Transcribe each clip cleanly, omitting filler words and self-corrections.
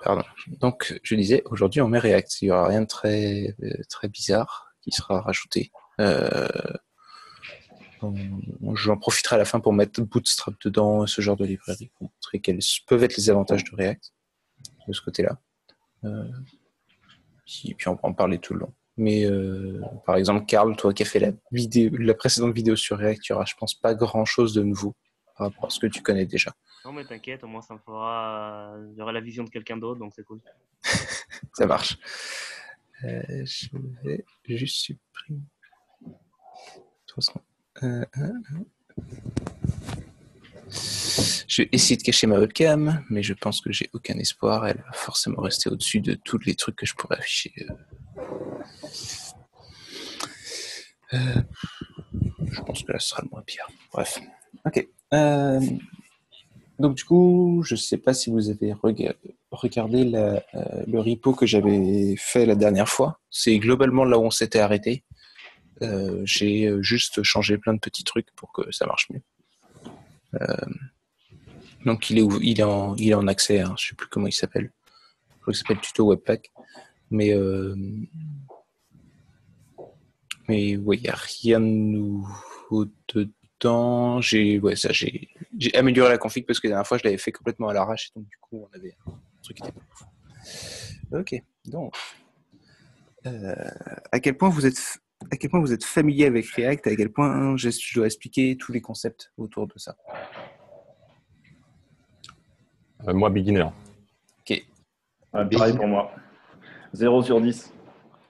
Pardon. Donc, je disais, aujourd'hui, on met React. Il n'y aura rien de très bizarre qui sera rajouté. J'en profiterai à la fin pour mettre Bootstrap dedans, ce genre de librairie, pour montrer quels peuvent être les avantages de React de ce côté-là. Puis on va en parler tout le long. Mais par exemple, Karl, toi qui as fait la précédente vidéo sur React, il n'y aura, je pense, pas grand-chose de nouveau par rapport à ce que tu connais déjà. Non, mais t'inquiète, au moins ça me fera. J'aurai la vision de quelqu'un d'autre, donc c'est cool. Ça marche. Je vais juste supprimer. Je vais essayer de cacher ma webcam, mais je pense que j'ai aucun espoir. Elle va forcément rester au-dessus de tous les trucs que je pourrais afficher. Je pense que là, ce sera le moins pire. Bref. Ok. Donc du coup, je ne sais pas si vous avez regardé le repo que j'avais fait la dernière fois. C'est globalement là où on s'était arrêté. J'ai juste changé plein de petits trucs pour que ça marche mieux. Donc il est en accès, hein. Je ne sais plus comment il s'appelle. Je crois qu'il s'appelle Tuto Webpack. Mais ouais, il n'y a rien de nouveau dedans. J'ai amélioré la config parce que la dernière fois, je l'avais fait complètement à l'arrache. Donc, du coup, on avait un truc qui était pas ouf. Ok, donc, à quel point vous êtes familier avec React, à quel point je dois expliquer tous les concepts autour de ça. Moi, beginner. Ok. Pareil pour moi. 0 sur 10.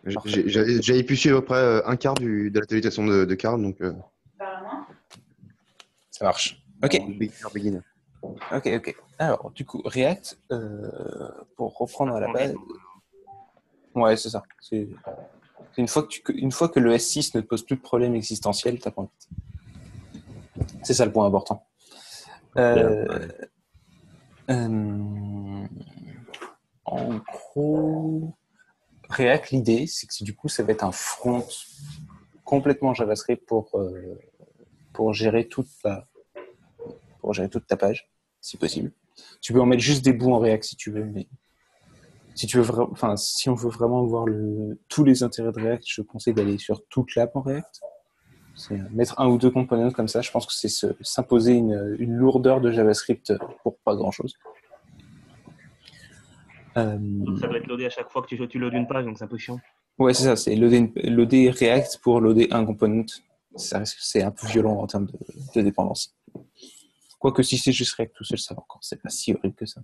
J'avais pu suivre à peu près un quart de la salutation de Karl, donc. Ça marche. Ok. Beginner. Ok. Alors, du coup, React, pour reprendre à la base. Ouais, c'est ça. Une fois que le S6 ne te pose plus de problème existentiel, t'as pas envie. C'est ça le point important. En gros, React, l'idée, c'est que du coup, ça va être un front complètement JavaScript pour gérer toute ta page, si possible. Tu peux en mettre juste des bouts en React si tu veux, mais si on veut vraiment voir tous les intérêts de React, je conseille d'aller sur toute l'app en React. C'est mettre un ou deux components comme ça, je pense que c'est s'imposer une lourdeur de JavaScript pour pas grand-chose. Donc ça doit être loadé à chaque fois que tu loades une page, donc c'est un peu chiant. Ouais, c'est ça, c'est loader React pour loader un component. C'est un peu violent en termes de dépendance. Quoique si c'est juste React tout seul, ça va encore, c'est pas si horrible que ça.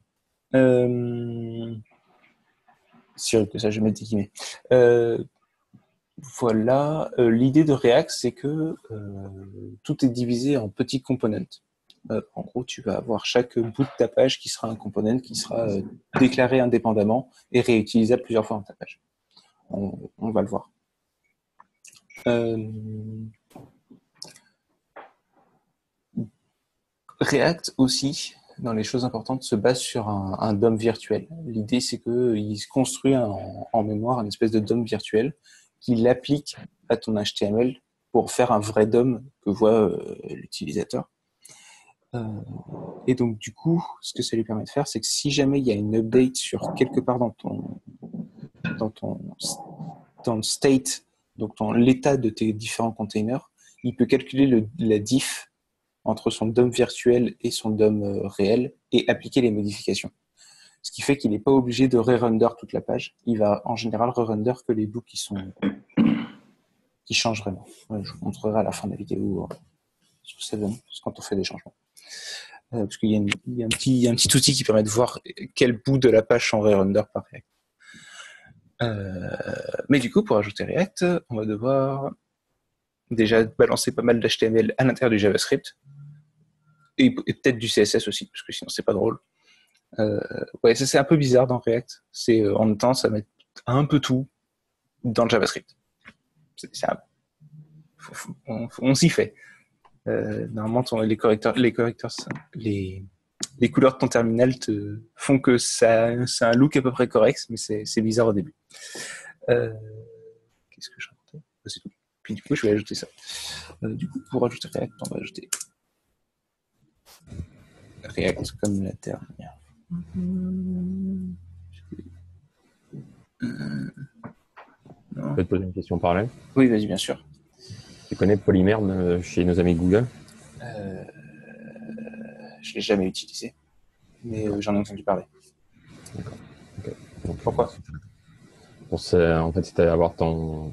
Si horrible que ça, je vais mettre des guillemets. Voilà, l'idée de React, c'est que tout est divisé en petits components. En gros, tu vas avoir chaque bout de ta page qui sera un component qui sera déclaré indépendamment et réutilisable plusieurs fois dans ta page. On va le voir. React aussi, dans les choses importantes, se base sur un DOM virtuel. L'idée, c'est qu'il se construit en mémoire une espèce de DOM virtuel qu'il applique à ton HTML pour faire un vrai DOM que voit l'utilisateur. Et donc, du coup, ce que ça lui permet de faire, c'est que si jamais il y a une update sur quelque part dans le state, donc dans l'état de tes différents containers, il peut calculer la diff entre son DOM virtuel et son DOM réel et appliquer les modifications. Ce qui fait qu'il n'est pas obligé de re-render toute la page. Il va en général re-render que les bouts qui changent vraiment. Ouais, je vous montrerai à la fin de la vidéo ce que ça donne quand on fait des changements. Parce qu'il y a un petit outil qui permet de voir quel bout de la page sont re-render par React. Mais du coup, pour ajouter React, on va devoir déjà balancer pas mal d'HTML à l'intérieur du JavaScript et peut-être du CSS aussi, parce que sinon c'est pas drôle. Ouais, ça c'est un peu bizarre dans React. On a tendance à mettre un peu tout dans le JavaScript. On s'y fait. Normalement, les couleurs de ton terminal te font que ça a un look à peu près correct, mais c'est bizarre au début. Qu'est-ce que je racontais ? C'est tout. Puis du coup, je vais ajouter ça. Du coup, pour ajouter React, on va ajouter React comme la dernière. peux te poser une question parallèle? Oui, vas-y, bien sûr. Tu connais Polymère chez nos amis Google? Je l'ai jamais utilisé, mais j'en ai entendu parler. D'accord. Okay. Donc, Pourquoi? En fait, c'était avoir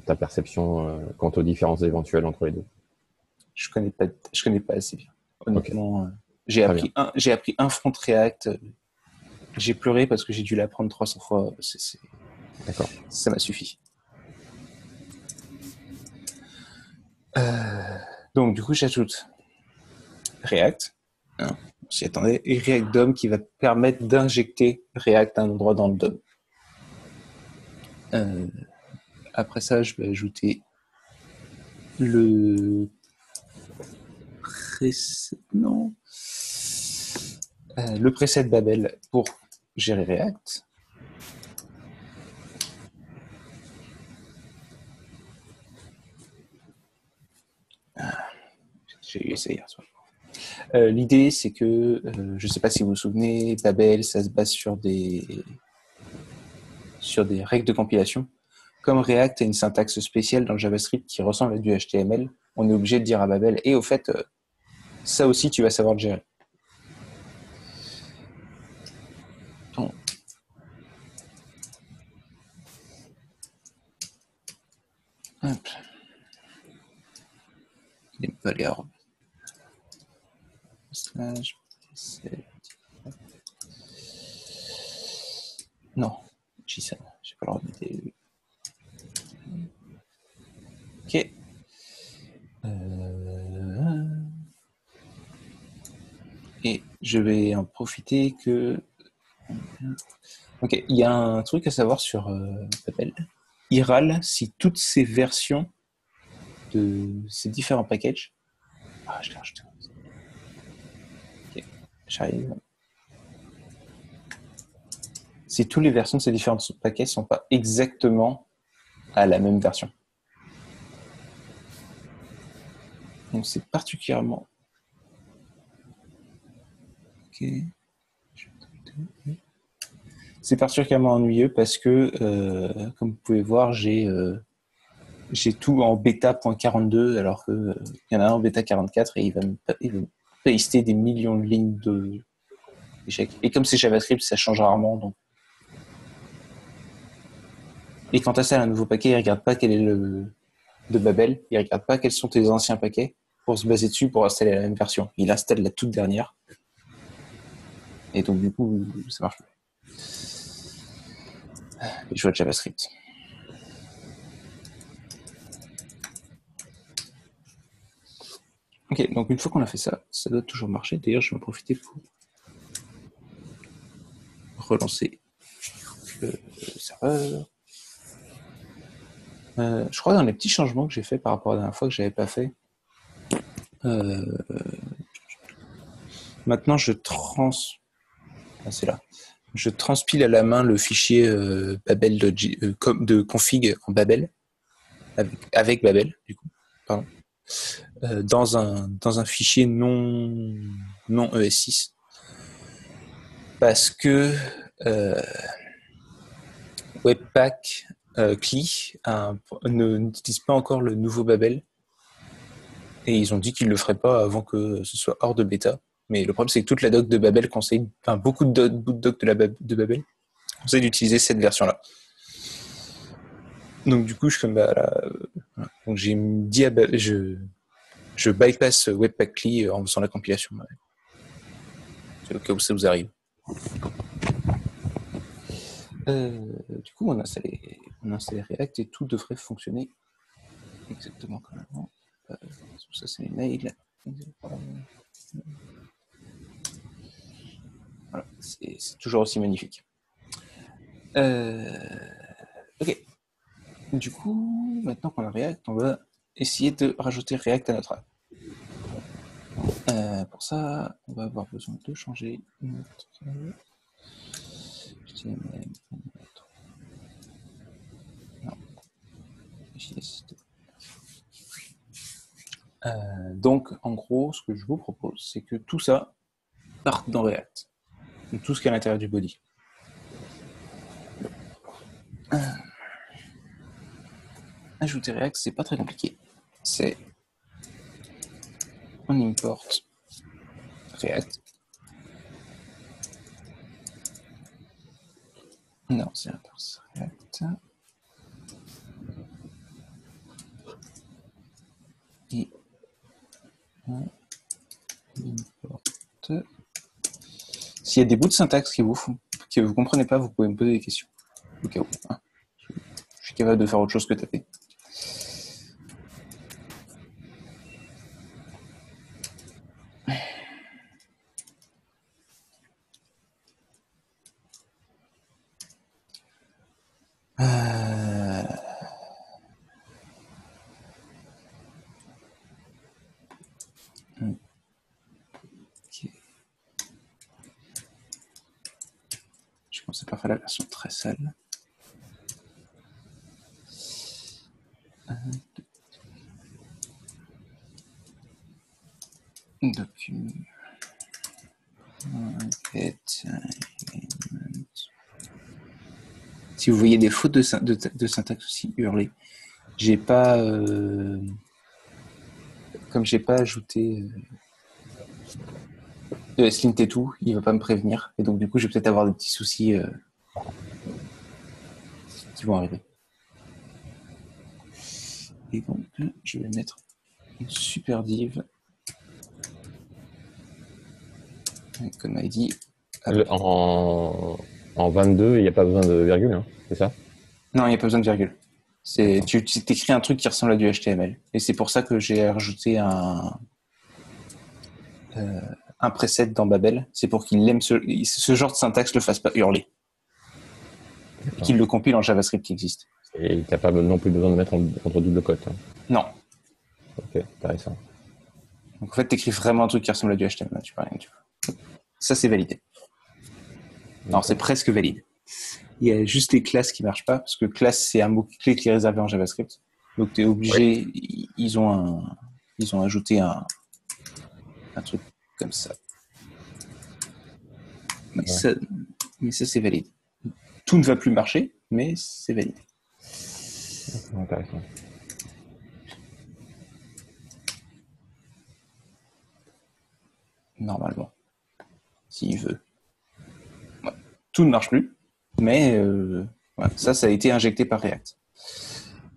ta perception quant aux différences éventuelles entre les deux. Je connais pas assez bien. Honnêtement, Très j'ai appris un front React. J'ai pleuré parce que j'ai dû l'apprendre 300 fois. D'accord. Ça m'a suffi. Donc, du coup, j'ajoute React. Hein, on s'y attendait. Et React DOM qui va permettre d'injecter React à un endroit dans le DOM. Après ça, je vais ajouter le preset Babel pour gérer React. J'ai eu ça hier soir. L'idée, c'est que, je ne sais pas si vous vous souvenez, Babel, ça se base sur des règles de compilation. Comme React a une syntaxe spéciale dans le JavaScript qui ressemble à du HTML, on est obligé de dire à Babel, et au fait, ça aussi, tu vas savoir le gérer. Donc, hop. Il n'aime pas les armes. Non, JSON, j'ai pas le droit de mettre. Ok. Et je vais en profiter que. Ok, il y a un truc à savoir sur Babel. Il râle si toutes ces versions de ces différents packages. Ah, je l'ai rajouté. Ok, j'arrive. Si toutes les versions de ces différents paquets ne sont pas exactement à la même version. Donc c'est particulièrement. Ok. C'est particulièrement ennuyeux parce que, comme vous pouvez voir, j'ai tout en bêta.42 alors qu'il y en a un en bêta 44 et il va me paster des millions de lignes d'échecs. Et comme c'est JavaScript, ça change rarement. Donc. Et quand tu installes un nouveau paquet, il ne regarde pas quel est le de Babel, il ne regarde pas quels sont tes anciens paquets pour se baser dessus pour installer la même version. Il installe la toute dernière. Et donc du coup, ça marche plus. Et je vois JavaScript. Ok, donc une fois qu'on a fait ça, ça doit toujours marcher. D'ailleurs, je vais en profiter pour relancer le serveur. Je crois dans les petits changements que j'ai fait par rapport à la dernière fois que je n'avais pas fait. Maintenant, c'est là. Je transpile à la main le fichier Babel de config en Babel avec Babel du coup. Pardon. Dans un fichier non ES6 parce que Webpack CLI n'utilise pas encore le nouveau Babel et ils ont dit qu'ils ne le feraient pas avant que ce soit hors de bêta. Mais le problème, c'est que toute la doc de Babel conseille, enfin beaucoup de doc de Babel conseille d'utiliser cette version-là. Donc du coup, je suis comme voilà. Donc j'ai dit à Babel, je bypass Webpack CLI en faisant la compilation. C'est au cas où ça vous arrive. Du coup, on a installé React et tout devrait fonctionner exactement comme avant. Ça, c'est les mails. Voilà, c'est toujours aussi magnifique. Ok. Du coup, maintenant qu'on a React, on va essayer de rajouter React à notre app. Pour ça, on va avoir besoin de changer notre HTML. Non. Donc, en gros, ce que je vous propose, c'est que tout ça parte dans React. Donc, tout ce qui est à l'intérieur du body. ajouter React, c'est pas très compliqué. C'est on importe React. Non, c'est importe React. Et on importe. S'il y a des bouts de syntaxe que vous ne comprenez pas, vous pouvez me poser des questions. Au cas où. Hein. Je suis capable de faire autre chose que taper. Ok. Je commence par faire la version très sale. Document. Si vous voyez des fautes de syntaxe aussi, hurlez. J'ai pas, comme j'ai pas ajouté Slint et tout, il va pas me prévenir, et donc du coup, je vais peut-être avoir des petits soucis qui vont arriver. Et donc, je vais mettre une super div comme ID. En 22, il n'y a pas besoin de virgule, hein, c'est ça? Non, il n'y a pas besoin de virgule. Tu écris un truc qui ressemble à du HTML. Et c'est pour ça que j'ai rajouté un preset dans Babel. C'est pour qu'il aime ce genre de syntaxe ne le fasse pas hurler. Et qu'il le compile en JavaScript qui existe. Et tu n'as pas non plus besoin de mettre entre double cote. Hein. Non. Ok, intéressant. Donc en fait, tu écris vraiment un truc qui ressemble à du HTML. Tu vois rien du tout. Ça, c'est validé. Non, c'est presque valide. Il y a juste les classes qui ne marchent pas, parce que classe, c'est un mot-clé qui est réservé en JavaScript. Donc, tu es obligé, oui. Ils ont ajouté un truc comme ça. Mais, ouais. ça, c'est valide. Tout ne va plus marcher, mais c'est valide. Intéressant. Normalement. S'il veut. Ouais. Tout ne marche plus, mais ouais, ça a été injecté par React.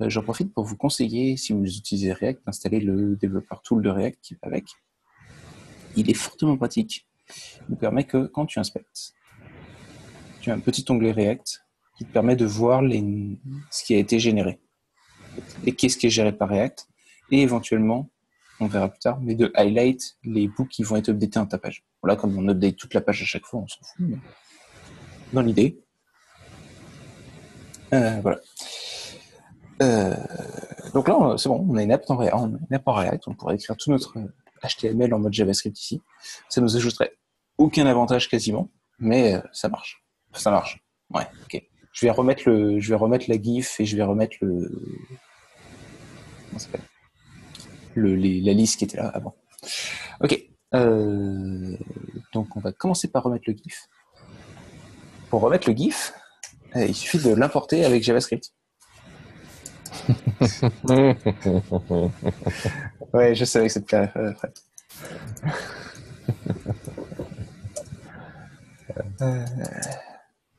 J'en profite pour vous conseiller, si vous utilisez React, d'installer le développeur tool de React qui va avec. Il est fortement pratique. Il nous permet que quand tu inspectes, tu as un petit onglet React qui te permet de voir ce qui a été généré et qu'est-ce qui est géré par React, et éventuellement, on verra plus tard, mais de highlight les bouts qui vont être updatés dans ta page. Voilà, comme on update toute la page à chaque fois, on s'en fout. Mais dans l'idée. Voilà. Donc là, c'est bon, on a une app en React, on pourrait écrire tout notre HTML en mode JavaScript ici. Ça nous ajouterait aucun avantage quasiment, mais ça marche. Ça marche. Ouais, ok. Je vais remettre la GIF et je vais remettre comment ça s'appelle la liste qui était là avant. Ok. Donc on va commencer par remettre le GIF. Pour remettre le GIF, il suffit de l'importer avec JavaScript. Ouais, je savais que ça te plairait, Fred.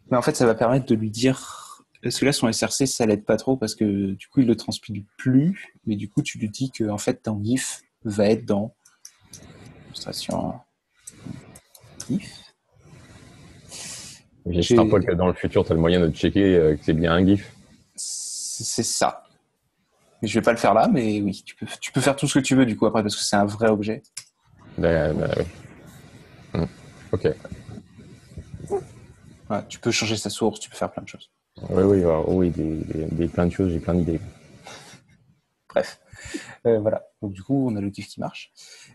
Mais en fait, ça va permettre de lui dire... Parce que là, son SRC, ça l'aide pas trop parce que du coup, il le transpile plus. Mais du coup, tu lui dis que en fait, ton GIF va être dans... Illustration... GIF. J'espère pas que dans le futur, tu as le moyen de checker que c'est bien un GIF. C'est ça. Mais je vais pas le faire là, mais oui, tu peux faire tout ce que tu veux du coup après parce que c'est un vrai objet. Oui. Ok. Ouais, tu peux changer sa source, tu peux faire plein de choses. Oui, plein de choses, j'ai plein d'idées. Bref, voilà. Donc du coup, on a le GIF qui marche.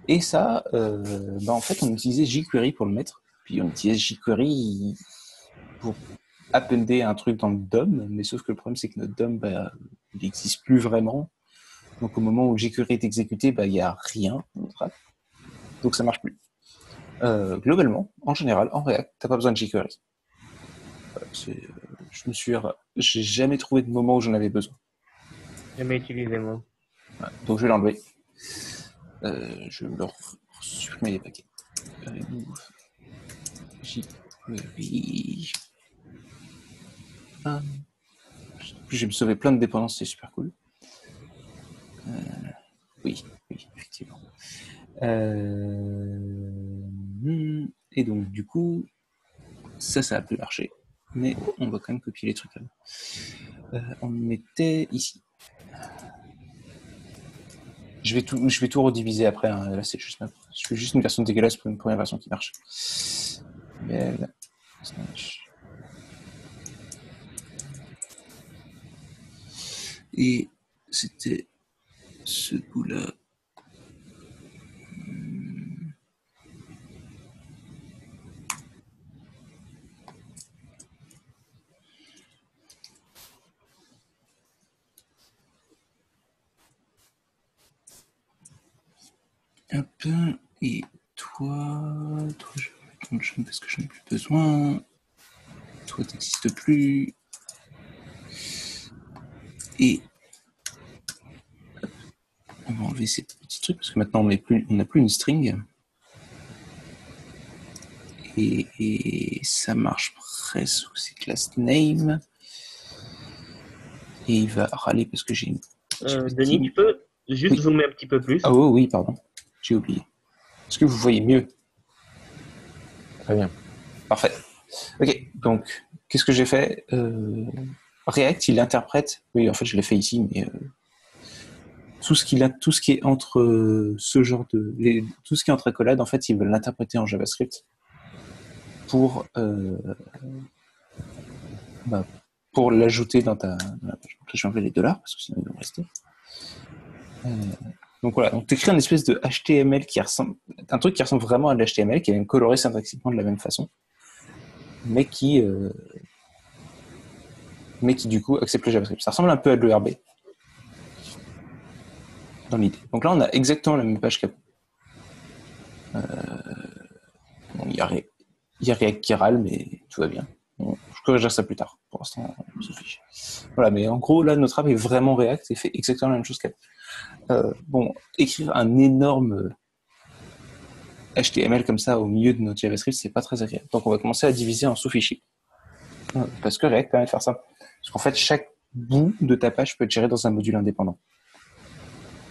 Et ça, en fait, on utilisait jQuery pour le mettre. Puis on utilise jQuery pour appender un truc dans le DOM, mais sauf que le problème, c'est que notre DOM, il n'existe plus vraiment. Donc au moment où jQuery est exécuté, il n'y a rien dans notre app. Donc ça marche plus. Globalement, en général, en React, tu n'as pas besoin de jQuery. J'ai jamais trouvé de moment où j'en avais besoin. Jamais utilisé, moi. Voilà. Donc je vais l'enlever. Je vais leur supprimer les paquets. Remove. jQuery. Je vais me sauver plein de dépendances, c'est super cool. Oui, effectivement. Et donc, du coup, ça a pu marcher. Mais on va quand même copier les trucs là. On le mettait ici. Je vais tout rediviser après. Hein. Là, c'est juste je fais juste une version dégueulasse pour une première version qui marche. Belle. Et c'était ce bout-là. Hop. Et toi, je vais mettre dans le champ parce que je n'en ai plus besoin. Toi, tu n'existes plus. Et on va enlever ces petits trucs parce que maintenant on n'a plus une string. Et ça marche presque sous ces classes name. Et il va râler parce que j'ai une. Denis, tu peux juste zoomer un petit peu plus? Ah oui, pardon. J'ai oublié. Est-ce que vous voyez mieux? Très bien. Parfait. Ok, donc, qu'est-ce que j'ai fait? React, il interprète. Oui, en fait, je l'ai fait ici, mais tout ce qui est entre ce genre de. Tout ce qui est entre accolades, en fait, il veut l'interpréter en JavaScript pour l'ajouter dans la page. Donc là, je vais enlever les $, parce que sinon, ils vont rester. Donc voilà, donc tu écris une espèce de HTML un truc qui ressemble vraiment à de l'HTML, qui est même coloré syntaxiquement de la même façon, mais qui du coup accepte le JavaScript. Ça ressemble un peu à de l'ERB dans l'idée. Donc là, on a exactement la même page qu'avant. Bon, il y a React qui râle, mais tout va bien. Bon, je corrigerai ça plus tard. Pour l'instant, on se fiche. Voilà, mais en gros, là, notre app est vraiment React et fait exactement la même chose qu'avant. Bon, écrire un énorme HTML comme ça au milieu de notre JavaScript, c'est pas très agréable. Donc on va commencer à diviser en sous-fichiers. Parce que React permet de faire ça. Parce qu'en fait, chaque bout de ta page peut être géré dans un module indépendant.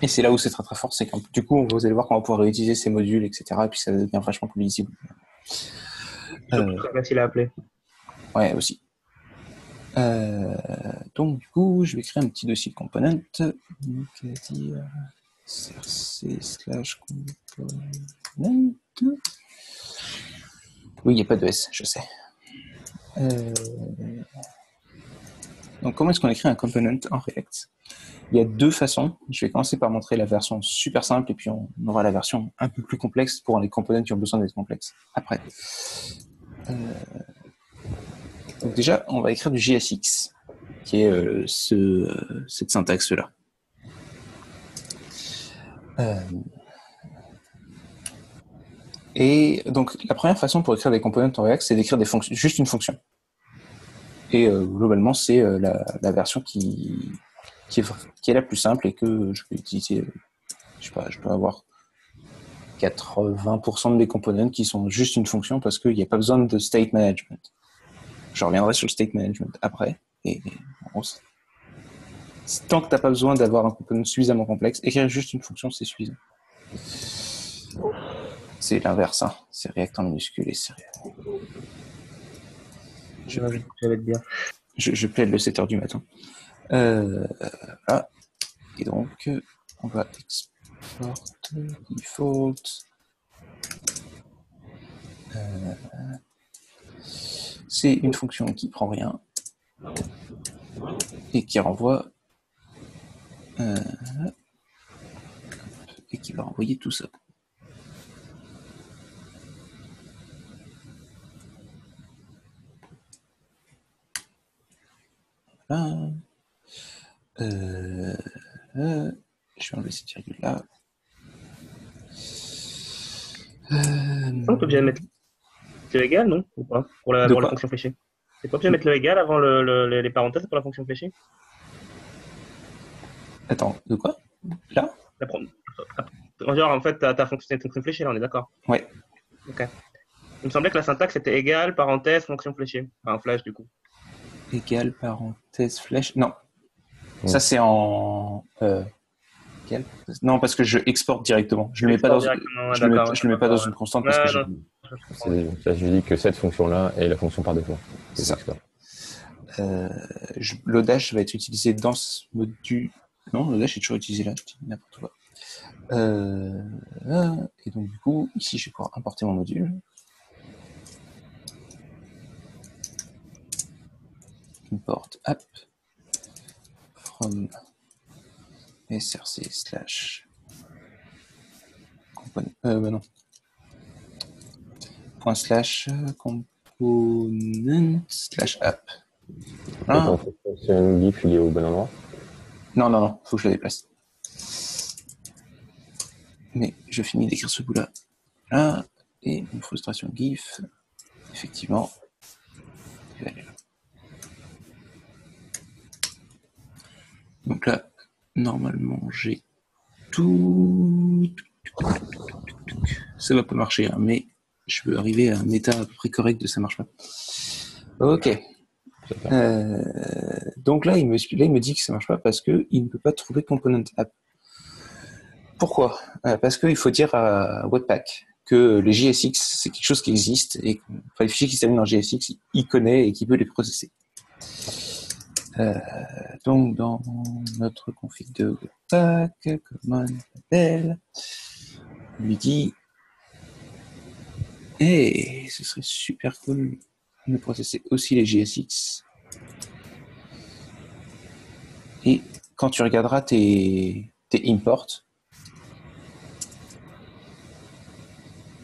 Et c'est là où c'est très très fort, c'est que du coup, vous allez voir qu'on va pouvoir réutiliser ces modules, etc. Et puis ça devient vachement plus lisible. Surtout très facile à appeler. Ouais, aussi. Donc du coup, je vais créer un petit dossier component. Donc, dire crc/component. Oui, il n'y a pas de S, je sais. Donc, comment est-ce qu'on écrit un component en React? Il y a deux façons. Je vais commencer par montrer la version super simple et puis on aura la version un peu plus complexe pour les components qui ont besoin d'être complexes après. Donc déjà, on va écrire du JSX, qui est cette syntaxe-là. Et donc, la première façon pour écrire des components en React, c'est d'écrire des fonctions, juste une fonction. Et globalement, c'est la version qui est la plus simple et que je peux utiliser. Je sais pas, je peux avoir 80% de mes components qui sont juste une fonction parce qu'il n'y a pas besoin de state management. Je reviendrai sur le state management après. Et en gros, tant que tu n'as pas besoin d'avoir un component suffisamment complexe, écrire juste une fonction, c'est suffisant. C'est l'inverse, hein. C'est React en minuscule et c'est réel. Je plaide le 7h du matin. Voilà. Et donc, on va export default. C'est une fonction qui prend rien et qui renvoie et qui va renvoyer tout ça. Voilà. Je vais enlever cette virgule là. On peut bien mettre le égal, non? Ou pas? Pour la fonction fléchée. C'est pas obligé de mettre le égal avant les parenthèses pour la fonction fléchée? Attends, de quoi? Là? Genre, en fait, ta fonction fléchée, là, on est d'accord? Ouais. Ok. Il me semblait que la syntaxe était égale, parenthèse, fonction fléchée. Enfin, flash, du coup. Égal, parenthèse, flèche. Non. Ça, c'est en. Égal. Non, parce que je exporte directement. Je le mets pas dans, je le mets pas dans une constante parce que j'ai. Ça, je dis que cette fonction-là est la fonction par défaut. C'est ça. L'Odash va être utilisé dans ce module. Non, l'Odash est toujours utilisé là. N'importe quoi. Et donc, du coup, ici, je vais pouvoir importer mon module. Import app from src slash component. Non. Point slash component slash app. Ton fonction GIF, il est au bon endroit? Non, faut que je la déplace. Mais je finis d'écrire ce bout-là. Là, et une frustration GIF, effectivement, il va aller là. Donc là, normalement, j'ai tout. Ça va pas marcher, hein, mais je veux arriver à un état à peu près correct de ça marche pas. Ok. Donc là, il me dit que ça marche pas parce qu'il ne peut pas trouver component app. Pourquoi? Parce qu'il faut dire à Webpack que les JSX, c'est quelque chose qui existe et les fichiers qui s'allument dans JSX, il connaît et qu'il peut les processer. Donc, dans notre config de Webpack, common model, on lui dit hey, ce serait super cool de processer aussi les JSX. Et quand tu regarderas tes imports,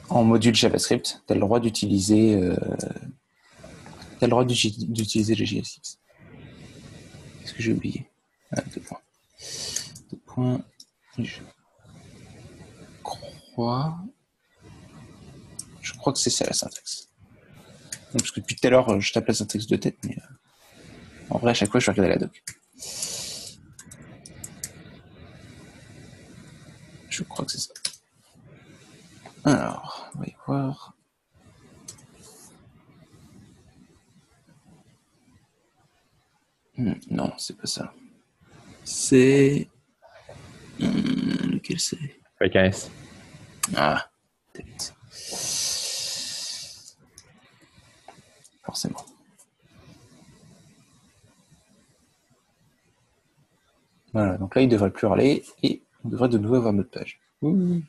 en module JavaScript, tu as le droit d'utiliser les JSX. Qu'est-ce que j'ai oublié? Deux points. Je crois que c'est ça la syntaxe. Non, parce que depuis tout à l'heure, je tape la syntaxe de tête, mais en vrai, à chaque fois, je vais regarder la doc. Je crois que c'est ça. Alors, on va y voir. Non, c'est pas ça. C'est... lequel c'est? Avec un S. Ah, peut-être. Forcément. Voilà, donc là, il devrait plus râler et on devrait de nouveau avoir notre page. Je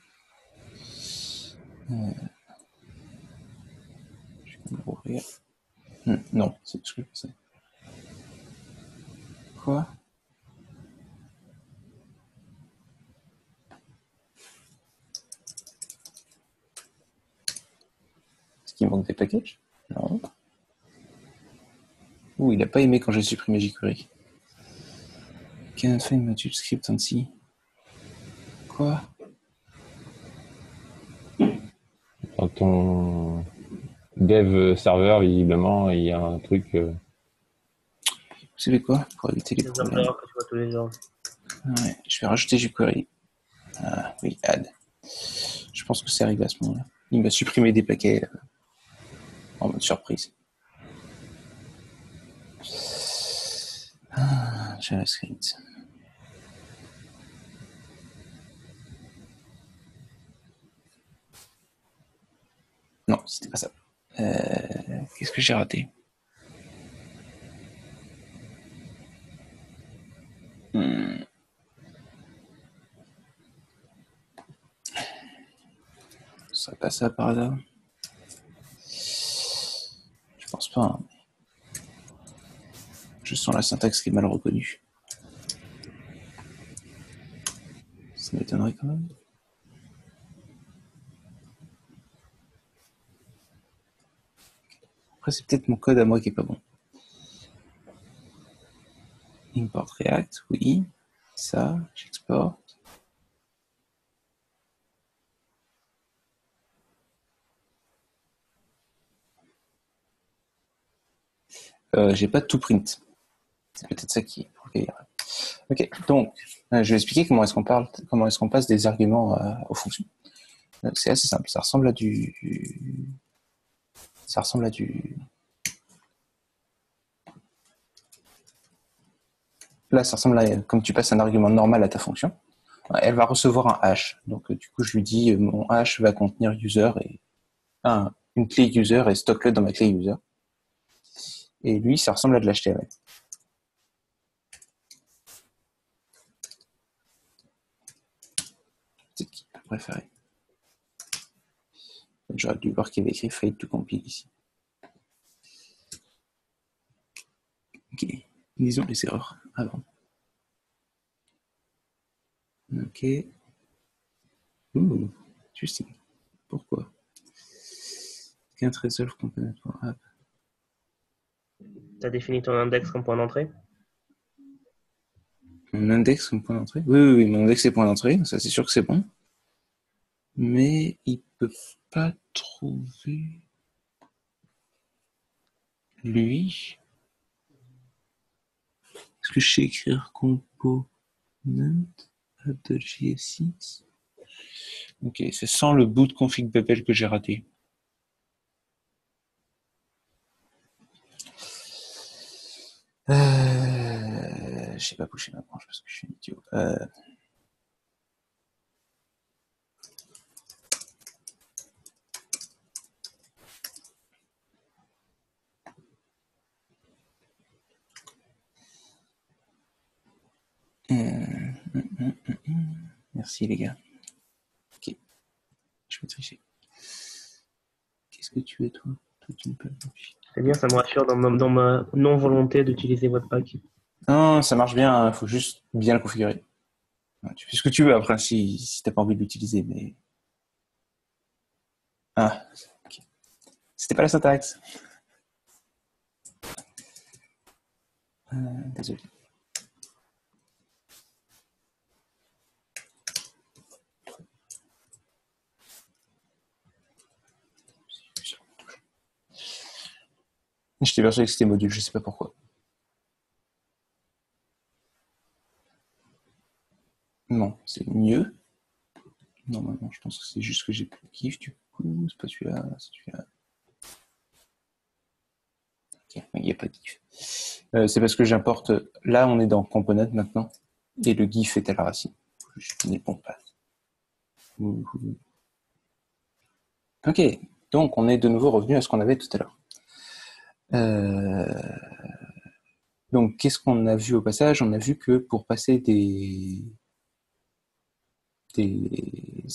vais rouvrir. Non, c'est ce que je pensais. Quoi? Est-ce qu'il manque des packages? Non. Ouh, il n'a pas aimé quand j'ai supprimé jQuery. Cannot find module script on C. Quoi? Dans ton dev serveur, visiblement, il y a un truc. Vous savez quoi? Pour éviter les problèmes. Ouais, je vais rajouter jQuery. Ah oui, add. Je pense que c'est arrivé à ce moment-là. Il m'a supprimé des paquets en mode surprise. JavaScript. Non, c'était pas ça. Qu'est-ce que j'ai raté? Ce serait pas ça par hasard? Je pense pas. Hein. Je sens la syntaxe qui est mal reconnue. Ça m'étonnerait quand même. Après, c'est peut-être mon code à moi qui est pas bon. Import React, oui. Ça, j'exporte. J'ai pas tout print. C'est peut-être ça qui est. Ok, donc je vais expliquer comment est-ce qu'on passe des arguments aux fonctions. C'est assez simple, ça ressemble à du. Là, ça ressemble à comme tu passes un argument normal à ta fonction. Elle va recevoir un hash. Donc, du coup, je lui dis mon hash va contenir user et une clé user et stocke-le dans ma clé user. Et lui, ça ressemble à de l'HTML. C'est qui peut préférer. J'aurais dû voir qu'il y avait écrit fail to compile ici. Ok, lisons les erreurs avant. Ok. Ooh, interesting. Pourquoi? Can't resolve component.app. Tu as défini ton index comme point d'entrée? Mon index comme point d'entrée? Oui, mon index est point d'entrée, ça c'est sûr que c'est bon. Mais il peut pas trouver lui. Est-ce que je sais écrire component de JSX? Ok, c'est sans le bout de config Babel que j'ai raté. Je sais pas bouger ma branche parce que je suis un idiot. Merci les gars. Ok, je vais tricher. Qu'est-ce que tu es toi? Toi tu ne peux pas. C'est bien, ça me rassure dans ma non-volonté d'utiliser Webpack. Non, ça marche bien, il faut juste bien le configurer. Tu fais ce que tu veux après si t'as pas envie de l'utiliser, mais. Ah, ok. C'était pas la syntaxe. Désolé. J'étais persuadé que c'était module, je sais pas pourquoi. Non, c'est mieux. Normalement, je pense que c'est juste que j'ai plus de GIF du coup. C'est pas celui-là, c'est celui-là. Ok, il n'y a pas de GIF. C'est parce que j'importe. Là, on est dans component maintenant. Et le GIF est à la racine. Je ne bon pas. Ok, donc on est de nouveau revenu à ce qu'on avait tout à l'heure. Donc, qu'est-ce qu'on a vu au passage? On a vu que pour passer des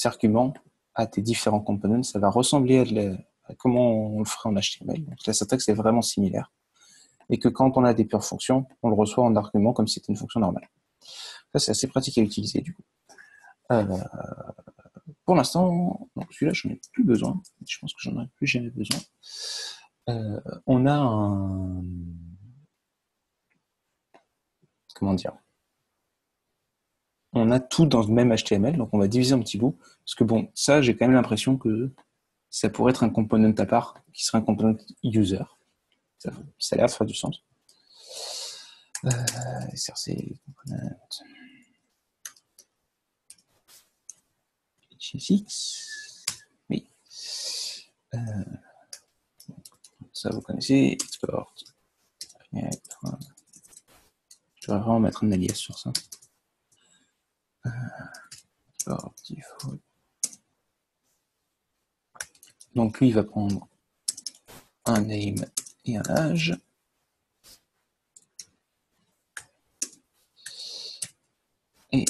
arguments à tes différents components, ça va ressembler à comment on le ferait en HTML. Donc, la syntaxe est vraiment similaire. Et que quand on a des pures fonctions, on le reçoit en argument comme si c'était une fonction normale. Ça, c'est assez pratique à utiliser, du coup. Pour l'instant, celui-là, je n'en ai plus besoin. Je pense que j'en aurai plus jamais besoin. On a un... Comment dire? On a tout dans le même HTML, donc on va diviser en petits bouts. Parce que bon, ça, j'ai quand même l'impression que ça pourrait être un component à part, qui serait un component user. Ça a l'air de faire du sens. SRC, component... JSX. Oui. Ça, vous connaissez. Export. Je devrais vraiment mettre un alias sur ça. Export default. Donc lui, il va prendre un name et un âge. Et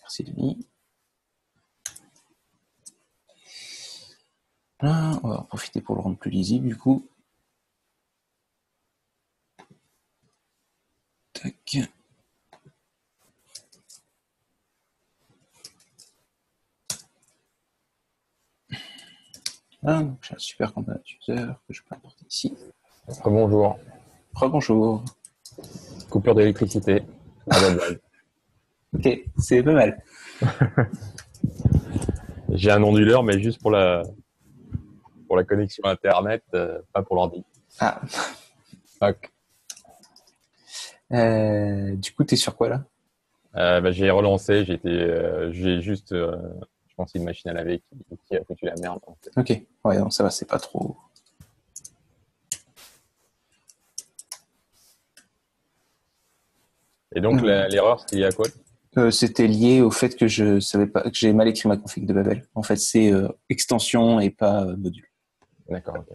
merci Denis. Là, on va en profiter pour le rendre plus lisible du coup. Tac. Là, j'ai un super component user que je peux importer ici. Bonjour. Rebonjour. Coupure d'électricité. Ah, Ok, c'est pas mal. J'ai un onduleur, mais juste pour la connexion Internet, pas pour l'ordi. Ah. Ok. Du coup, t'es sur quoi là? J'ai relancé, j'ai juste, je pense, une machine à laver qui a foutu la merde. Donc. Ok, ouais, donc ça va, c'est pas trop. Et donc, l'erreur, c'était lié à quoi? C'était lié au fait que je savais pas que j'ai mal écrit ma config de Babel. En fait, c'est extension et pas module. D'accord, ok.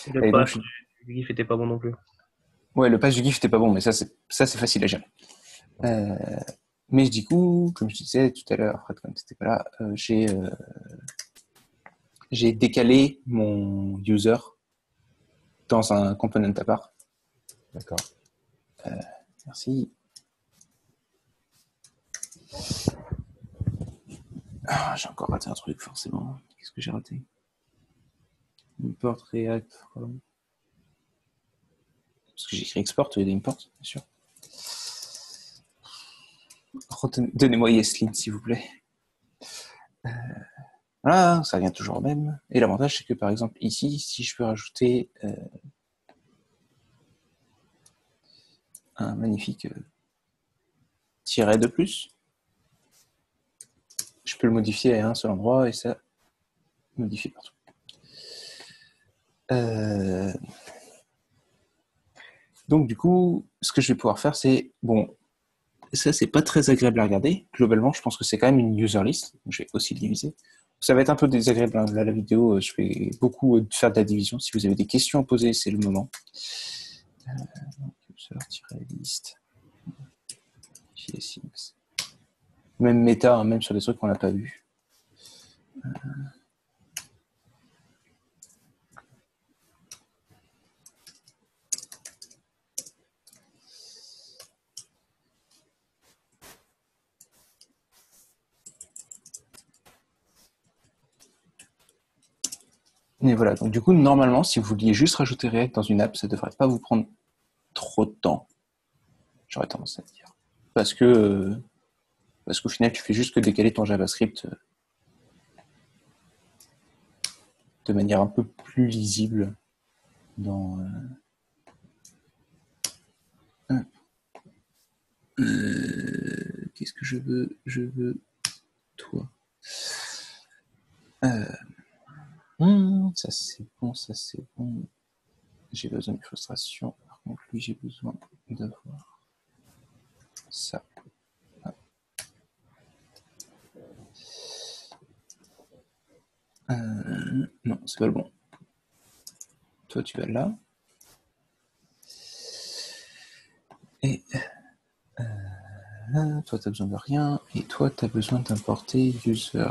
Et le Et donc, patch du GIF était pas bon non plus. ouais, le patch du GIF était pas bon, mais ça c'est facile à gérer. Mais du coup, comme je disais tout à l'heure, quand t'étais pas là, j'ai décalé mon user dans un component à part. D'accord. Merci. Ah, j'ai encore raté un truc, forcément. Qu'est-ce que j'ai raté? Import React from. Parce que j'ai écrit export au lieu d'import, bien sûr. Donnez-moi Yeslin, s'il vous plaît. Voilà, ça vient toujours au même. Et l'avantage, c'est que par exemple, ici, si je peux rajouter un magnifique tiret de plus, je peux le modifier à un seul endroit et ça modifie partout. Donc, du coup, ce que je vais pouvoir faire, c'est, bon, ça, c'est pas très agréable à regarder. Globalement, je pense que c'est quand même une user list. Donc, je vais aussi le diviser. Ça va être un peu désagréable là, la vidéo. Je vais beaucoup faire de la division. Si vous avez des questions à poser, c'est le moment. User-list. JSX. Même méta, hein, même sur des trucs qu'on n'a pas vus. Et voilà, donc du coup, normalement, si vous vouliez juste rajouter React dans une app, ça ne devrait pas vous prendre trop de temps. J'aurais tendance à dire. Parce qu'au final, tu fais juste que décaler ton JavaScript de manière un peu plus lisible dans... qu'est-ce que je veux? Je veux toi. Ça c'est bon, ça c'est bon. J'ai besoin de frustration. Par contre, lui, j'ai besoin d'avoir ça. Non, c'est pas le bon. Toi, tu vas là. Et toi, tu as besoin de rien. Et toi, tu as besoin d'importer user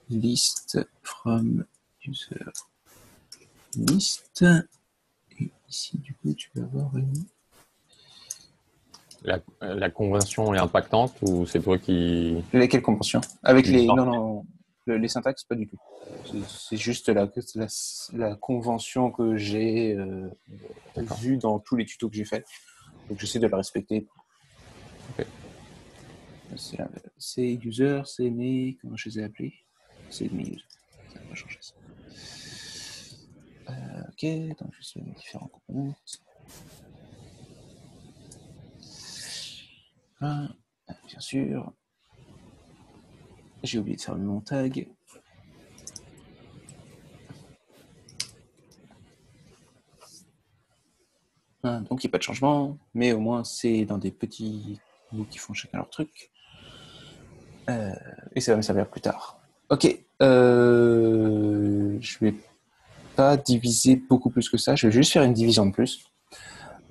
list from user list. Et ici, du coup, tu vas avoir une... La convention est impactante ou c'est toi qui... Laquelle convention? Avec les... Non, les syntaxes, pas du tout. C'est juste la convention que j'ai vue dans tous les tutos que j'ai faits. Donc, j'essaie de la respecter. Okay. C'est user, c'est mes... Comment je les ai appelés? C'est mes users. Ça va changer ça. Ok, donc je suis les différents composants. Bien sûr. J'ai oublié de faire mon tag. Donc il n'y a pas de changement, mais au moins c'est dans des petits bouts qui font chacun leur truc. Et ça va me servir plus tard. Ok, je vais pas diviser beaucoup plus que ça, je vais juste faire une division de plus.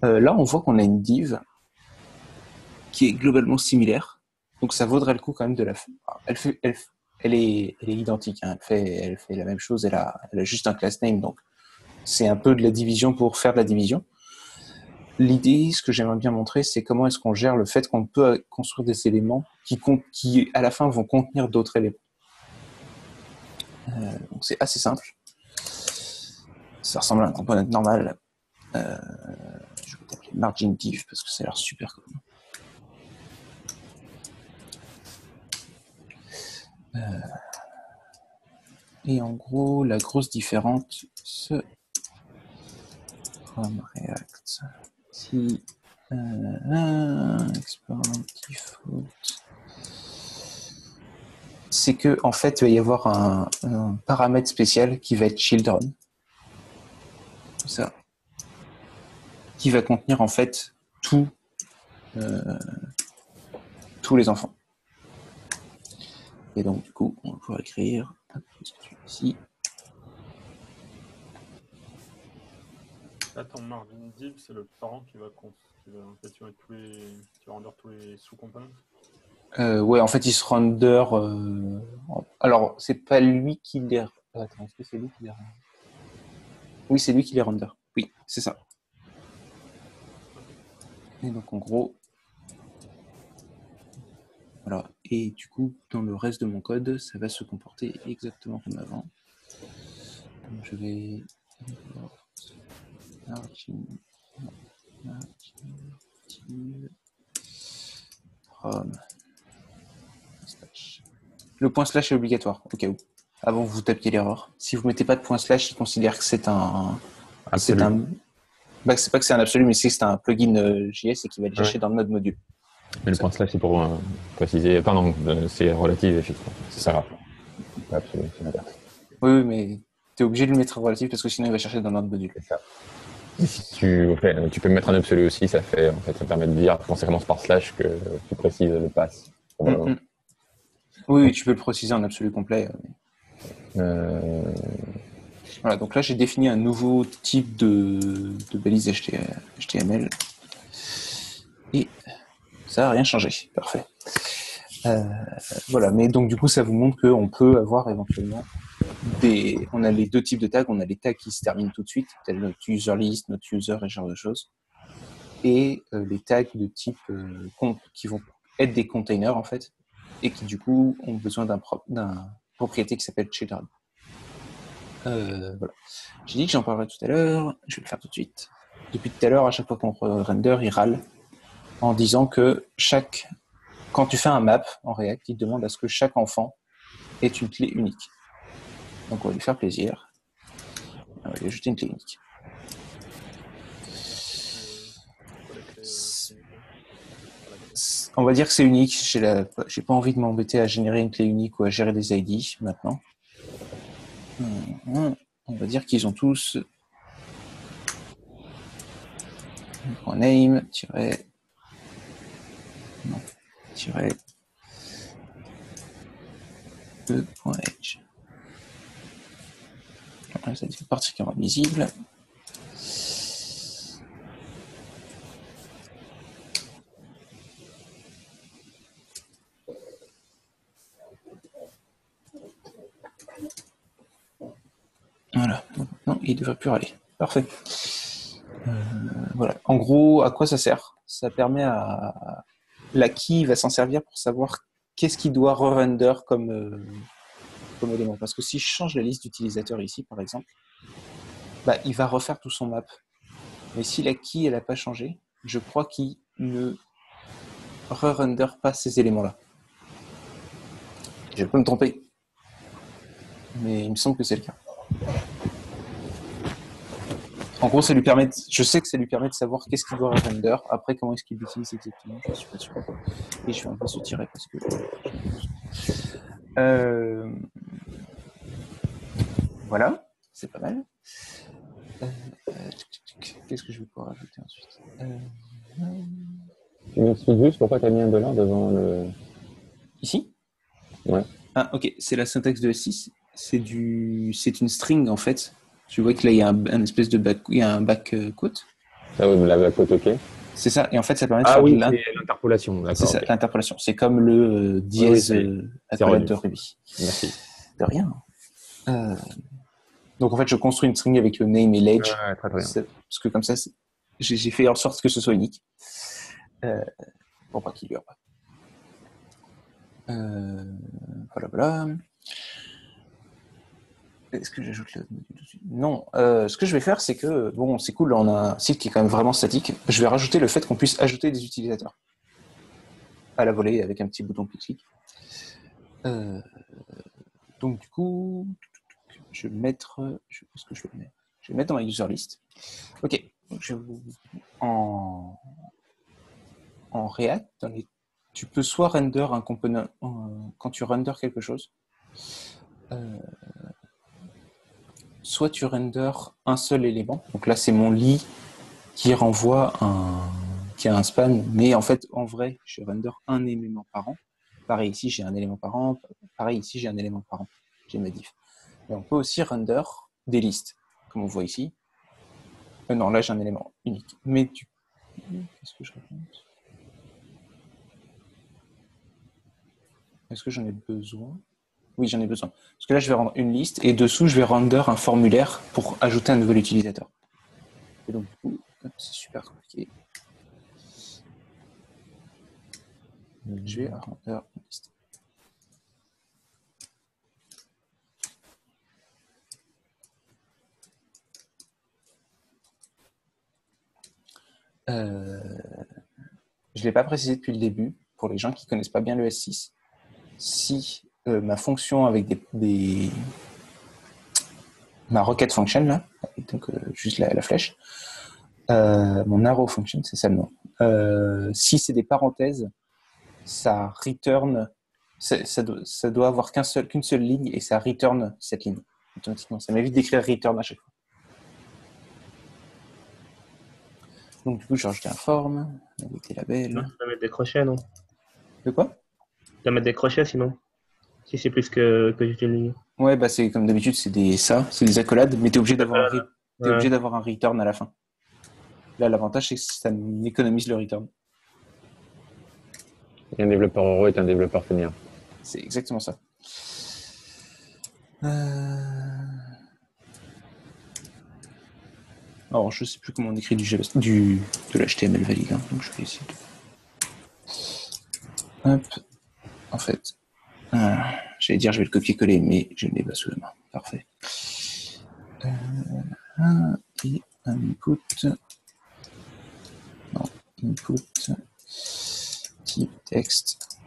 Là on voit qu'on a une div qui est globalement similaire, donc ça vaudrait le coup quand même de la faire. Elle est identique, hein. Elle fait la même chose, elle a juste un class name, donc c'est un peu de la division pour faire de la division. L'idée, ce que j'aimerais bien montrer, c'est comment est-ce qu'on gère le fait qu'on peut construire des éléments qui à la fin, vont contenir d'autres éléments. Donc c'est assez simple. Ça ressemble à un component normal. Je vais t'appeler margin div parce que ça a l'air super cool. Et en gros, la grosse différence from React, si export default, c'est que en fait, il va y avoir un paramètre spécial qui va être children, ça, qui va contenir en fait tous les enfants. Et donc du coup, on va pouvoir écrire ici. Là, ton margin div, c'est le parent qui va en fait, tu vas render tous les sous-components. Ouais, en fait, il se render. Alors, c'est pas lui qui les. Attends, est-ce que c'est lui qui les. Oui, c'est lui qui les render. Oui, c'est ça. Et donc, en gros. Voilà. Et du coup, dans le reste de mon code, ça va se comporter exactement comme avant. Donc, je vais. Le point slash est obligatoire, au cas où. Avant vous tapiez l'erreur. Si vous mettez pas de point slash, il considère que c'est un. Absolu. C'est pas que c'est un absolu, mais c'est un plugin JS et qui va le chercher dans le node module. Mais le point slash, c'est pour préciser. Enfin, non, c'est relatif, effectivement. C'est ça. Pas absolu, c'est l'inverse. Oui, mais tu es obligé de le mettre en relatif parce que sinon il va chercher dans le node module. C'est ça. Et si tu peux mettre un absolu aussi, ça permet de dire, quand ça commence par slash, que tu précises le pass. Oui, tu peux le préciser en absolu complet. Voilà, donc là j'ai défini un nouveau type de balise HTML et ça n'a rien changé. Parfait. Voilà, mais donc du coup ça vous montre qu'on peut avoir éventuellement on a les deux types de tags, on a les tags qui se terminent tout de suite, tels notre user list, notre user et ce genre de choses, et les tags de type qui vont être des containers en fait, et qui du coup ont besoin d'un propriété qui s'appelle children. Voilà. J'ai dit que j'en parlerai tout à l'heure, je vais le faire tout de suite. Depuis tout à l'heure, à chaque fois qu'on render, il râle en disant que quand tu fais un map en React, il demande à ce que chaque enfant ait une clé unique. Donc on va lui faire plaisir. On va lui ajouter une clé unique. On va dire que c'est unique. J'ai pas envie de m'embêter à générer une clé unique ou à gérer des ID maintenant. On va dire qu'ils ont tous .name .age. Ça devient particulièrement visible. Voilà, donc maintenant il ne devrait plus râler. Parfait. Voilà. En gros, à quoi ça sert? Ça permet à la key va s'en servir pour savoir qu'est-ce qu'il doit re-render comme élément. Parce que si je change la liste d'utilisateurs ici, par exemple, il va refaire tout son map. Mais si la key elle n'a pas changé, je crois qu'il ne re-render pas ces éléments-là. Je peux me tromper, mais il me semble que c'est le cas. En gros, je sais que ça lui permet de savoir qu'est-ce qu'il doit render. Après, comment est-ce qu'il l'utilise exactement, je ne suis pas sûr. Et je vais un peu se tirer parce que... Voilà, c'est pas mal. Qu'est-ce que je vais pouvoir ajouter ensuite? Tu m'expliques juste pourquoi tu as mis un $$ devant le... Ici? Ouais. Ah, ok, c'est la syntaxe de S6. C'est une string en fait. Tu vois que là il y a un espèce de back quote. Ah oui, la quote, ok. C'est ça, et en fait ça permet de faire l'interpolation, d'accord. C'est ça, l'interpolation. C'est comme le dièse accolade de Ruby. Merci. De rien. Donc en fait je construis une string avec le name et l'age. Très bien. Parce que comme ça, j'ai fait en sorte que ce soit unique. Pour pas qu'il y aura pas. Voilà. Est-ce que j'ajoute le module dessus? Non. Ce que je vais faire, c'est que, bon, c'est cool, on a un site qui est quand même vraiment statique. Je vais rajouter le fait qu'on puisse ajouter des utilisateurs à la volée avec un petit bouton clic. donc du coup, je vais mettre, je sais pas ce que je vais mettre. Je vais mettre dans ma user list. Ok, donc en React, tu peux soit render un component quand tu render quelque chose, soit tu render un seul élément. Donc là, c'est mon lit qui renvoie qui a un span, mais en fait, en vrai, je render un élément par an. Pareil ici, j'ai un élément par an. Pareil ici, j'ai un élément par an. J'ai ma diff. Et on peut aussi render des listes, comme on voit ici. Non, là, j'ai un élément unique. Mais qu'est-ce que je raconte? Est-ce que j'en ai besoin? Oui, j'en ai besoin. Parce que là, je vais rendre une liste et dessous, je vais render un formulaire pour ajouter un nouvel utilisateur. Et donc, du coup, c'est super compliqué. Je vais rendre une liste. Je ne l'ai pas précisé depuis le début, pour les gens qui ne connaissent pas bien le S6. Si ma fonction avec ma requête function, là, donc juste la flèche, mon arrow function, c'est ça le nom. Si c'est des parenthèses, ça return, ça doit avoir qu'une seule ligne et ça return cette ligne automatiquement. Ça m'évite d'écrire return à chaque fois. Donc du coup, j'ai rajouté un form avec des labels. Non, tu vas mettre des crochets, non? De quoi? Tu vas mettre des crochets sinon. Si c'est plus que juste une ligne. Ouais, bah c'est comme d'habitude, c'est des accolades, mais tu es obligé d'avoir obligé d'avoir un return à la fin. Là, l'avantage, c'est que ça économise le return. Et un développeur heureux est un développeur senior. C'est exactement ça. Alors, je ne sais plus comment on écrit de l'HTML valide, hein, donc je vais essayer de... Hop. En fait, j'allais dire je vais le copier-coller, mais je ne l'ai pas sous la main. Parfait. Et un input. Non, input type texte.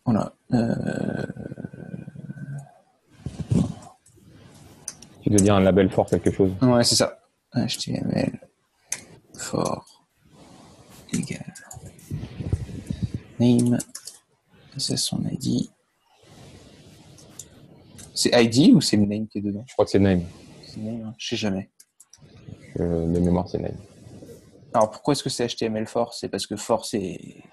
Voilà. Tu veux dire un label fort quelque chose? Ouais, c'est ça. HTML for égal name. C'est son ID. C'est ID ou c'est name qui est dedans? Je crois que c'est name. C'est name, hein. Je sais jamais. De mémoire, c'est name. Alors pourquoi est-ce que c'est HTML for? C'est parce que for, c'est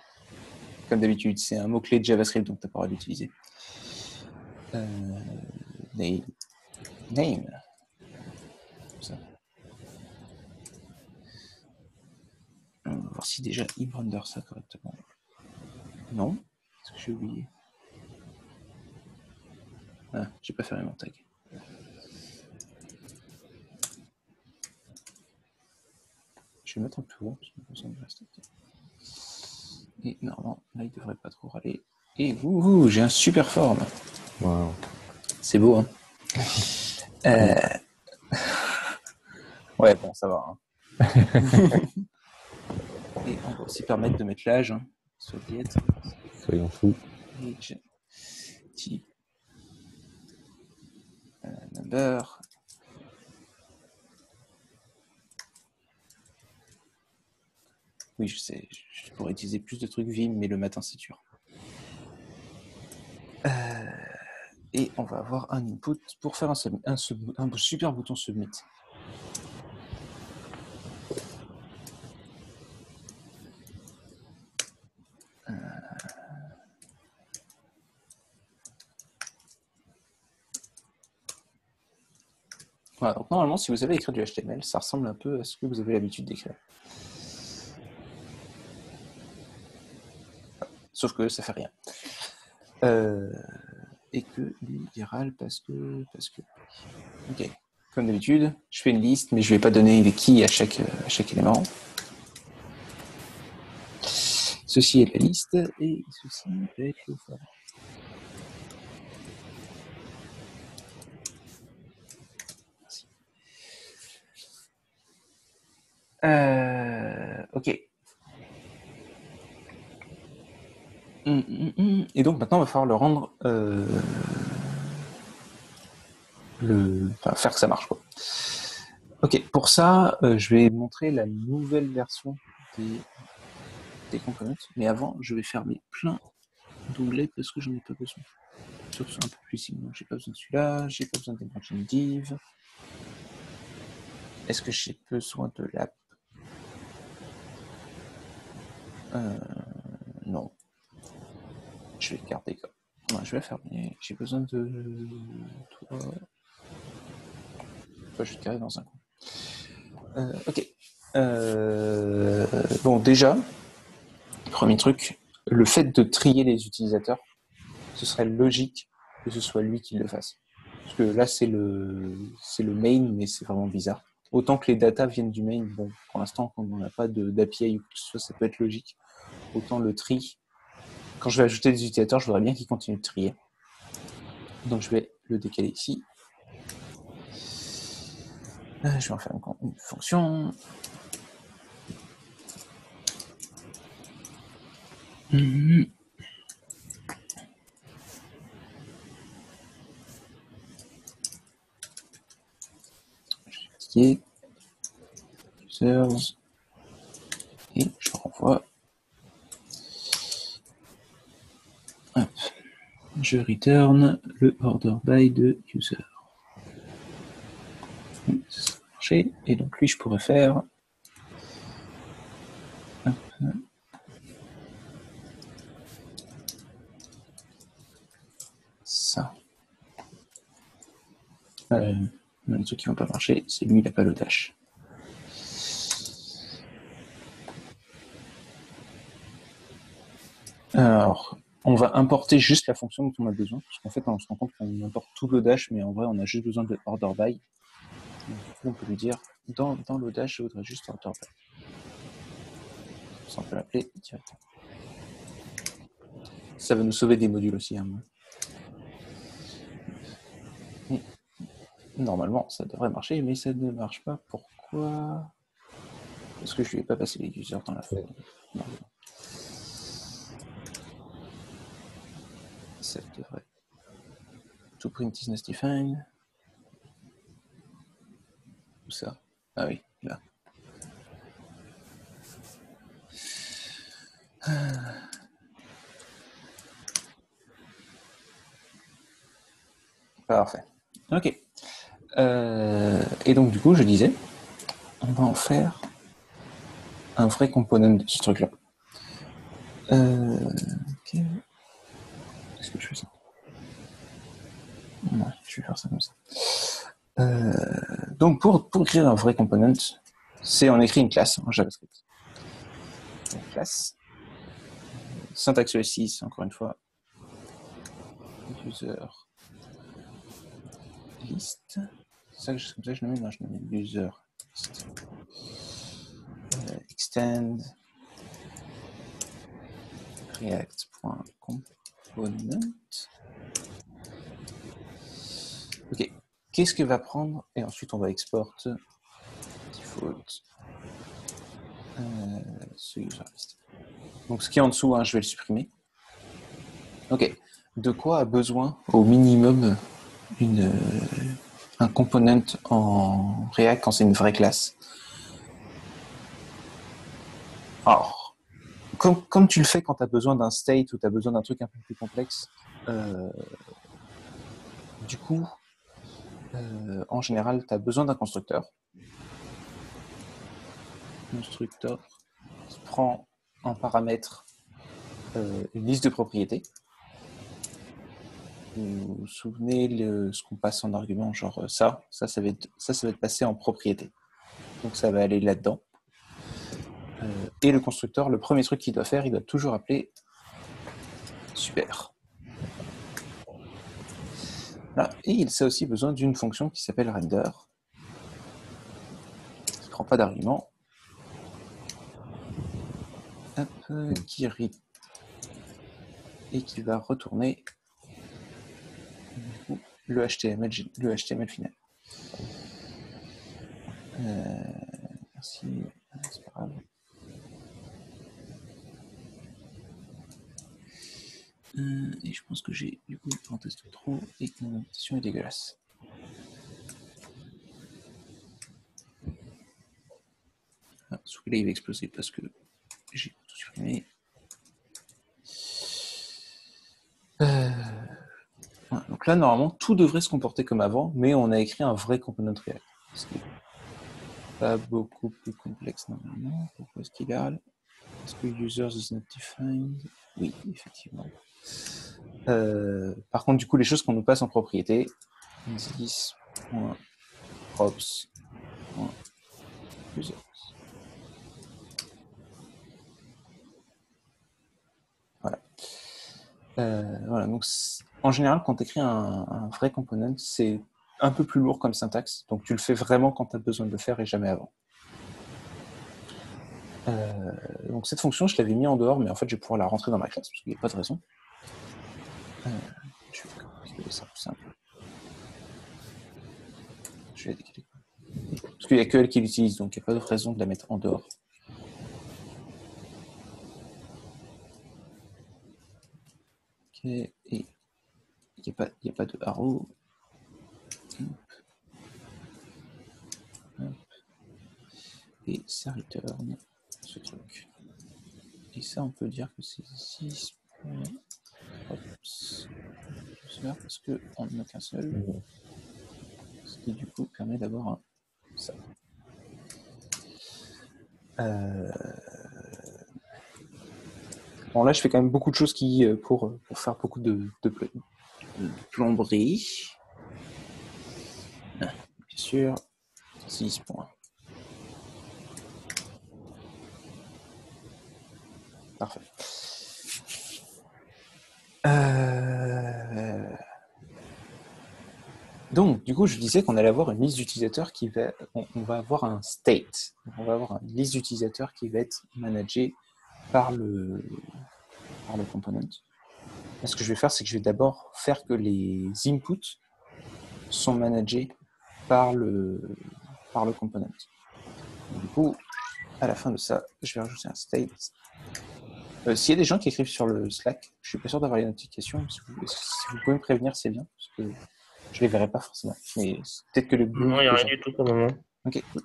comme d'habitude, c'est un mot-clé de JavaScript, donc tu n'as pas le droit d'utiliser. Name. Ça. On va voir si déjà il render ça correctement. Non? Est-ce que j'ai oublié? Ah, j'ai pas fermé mon tag. Je vais mettre un peu haut, parce que me reste. Et normalement, là, il devrait pas trop râler. Et j'ai un super forme. Wow. C'est beau, hein. Ouais, bon, ça va. Hein. Et on va aussi permettre de mettre l'âge. Hein. Soyons fous. Age, type, number. Oui, je sais, je pourrais utiliser plus de trucs Vim, mais le matin, c'est dur. Et on va avoir un input pour faire un super bouton submit. Voilà, donc normalement, si vous avez écrit du HTML, ça ressemble un peu à ce que vous avez l'habitude d'écrire. Sauf que ça fait rien. Et que libéral parce que. Ok. Comme d'habitude, je fais une liste, mais je ne vais pas donner les keys à chaque élément. Ceci est la liste et ceci va être le form. Ok. Et donc maintenant, il va falloir le rendre, faire que ça marche, quoi. Ok, pour ça, je vais montrer la nouvelle version des components, mais avant, je vais fermer plein d'onglets parce que j'en ai pas besoin. Surtout un peu plus ici. J'ai pas besoin de celui-là, j'ai pas besoin des margin div. Est-ce que j'ai besoin de l'app? Non. Je vais le garder comme. Non, je vais la fermer. J'ai besoin de toi. Toi, je vais te garder dans un coin. Ok. Bon, déjà, premier truc, le fait de trier les utilisateurs, ce serait logique que ce soit lui qui le fasse. Parce que là, c'est le main, mais c'est vraiment bizarre. Autant que les datas viennent du main, bon, pour l'instant, quand on n'a pas d'API ou que ce soit, ça peut être logique. Autant le tri, quand je vais ajouter des utilisateurs, je voudrais bien qu'ils continuent de trier. Donc je vais le décaler ici. Je vais en faire une fonction. Je vais cliquer. Users. Et je renvoie. Hop. Je return le order by de user. Ça va marcher. Et donc lui, je pourrais faire. Hop. Ça. Le truc qui ne va pas marcher, c'est lui, il n'a pas le dash. Alors, on va importer juste la fonction dont on a besoin, parce qu'en fait, on se rend compte qu'on importe tout le dash, mais en vrai, on a juste besoin de order by. Donc, du coup, on peut lui dire, dans le dash, je voudrais juste order by. Ça, on peut l'appeler directement. Ça va nous sauver des modules aussi. Hein. Normalement, ça devrait marcher, mais ça ne marche pas. Pourquoi? Parce que je lui ai pas passé les users dans la forme. Non. Ça devrait. To print is not defined. Où ça? Ah oui, là. Parfait. Ok. Et donc, du coup, je disais, on va en faire un vrai component de ce truc-là. Ok. Est-ce que je fais ça? Non, je vais faire ça comme ça. Donc, pour écrire un vrai component, c'est on écrit une classe en JavaScript. Une classe. Syntaxe ES6, encore une fois. User list. C'est comme ça que je le mets. Non, je le mets user list. Extend react.component. Ok. Qu'est-ce que va prendre? Et ensuite, on va export default ce user list. Donc, ce qui est en dessous, hein, je vais le supprimer. Ok. De quoi a besoin au minimum un component en React quand c'est une vraie classe? Alors, comme tu le fais quand tu as besoin d'un state ou tu as besoin d'un truc un peu plus complexe, du coup, en général, tu as besoin d'un constructeur. Constructeur qui prend en paramètre une liste de propriétés. Vous vous souvenez ce qu'on passe en argument, genre ça va être passé en propriété. Donc ça va aller là-dedans. Et le constructeur, le premier truc qu'il doit faire, il doit toujours appeler super. Là, et il a aussi besoin d'une fonction qui s'appelle render, qui ne prend pas d'argument, qui read et qui va retourner le HTML final. Merci, c'est pas grave. Et je pense que j'ai du coup en testé trop et que mon notation est dégueulasse. Ah, celui-là il va exploser parce que j'ai tout supprimé. Voilà, donc là, normalement, tout devrait se comporter comme avant, mais on a écrit un vrai component React. Ce qui n'est pas beaucoup plus complexe normalement. Pourquoi est-ce qu'il a? Est-ce que users is not defined? Oui, effectivement. Par contre, du coup, les choses qu'on nous passe en propriété, this.props.users. Voilà. Voilà, donc en général, quand tu écris un vrai component, c'est un peu plus lourd comme syntaxe, donc tu le fais vraiment quand tu as besoin de le faire et jamais avant. Donc cette fonction, je l'avais mis en dehors, mais en fait, je vais pouvoir la rentrer dans ma classe, parce qu'il n'y a pas de raison. Je vais calculer ça plus simple. Je vais la décaler. Parce qu'il n'y a que elle qui l'utilise, donc il n'y a pas de raison de la mettre en dehors. Ok, et il n'y a pas de arrow. Et ça return ce truc. Et ça, on peut dire que c'est 6. Parce qu'on n'en a qu'un seul. Ce qui, du coup, permet d'avoir ça. Bon, là, je fais quand même beaucoup de choses pour faire beaucoup de plomberie. Bien sûr, 6 points. Parfait. Donc, du coup, je disais qu'on allait avoir une liste d'utilisateurs qui va... On va avoir un state. On va avoir une liste d'utilisateurs qui va être managée par le component. Et ce que je vais faire, c'est que je vais d'abord faire que les inputs sont managés par le component. Donc, du coup, à la fin de ça, je vais rajouter un state. S'il y a des gens qui écrivent sur le Slack, je suis pas sûr d'avoir les notifications. Si vous pouvez me prévenir, c'est bien, parce que je les verrai pas forcément. Mais peut-être que le but. Non, il n'y a rien du tout pour le moment. Ok, cool.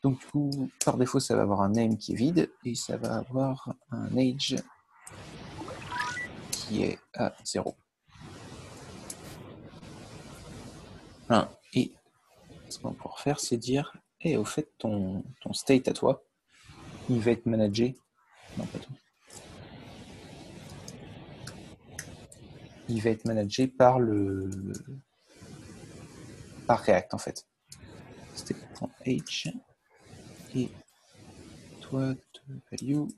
Donc du coup, par défaut, ça va avoir un name qui est vide et ça va avoir un age qui est à 0. Et ce qu'on va pouvoir faire, c'est dire, au fait, ton state à toi, il va être managé. Non, pas tout. Il va être managé par React en fait. State.h et toi, value,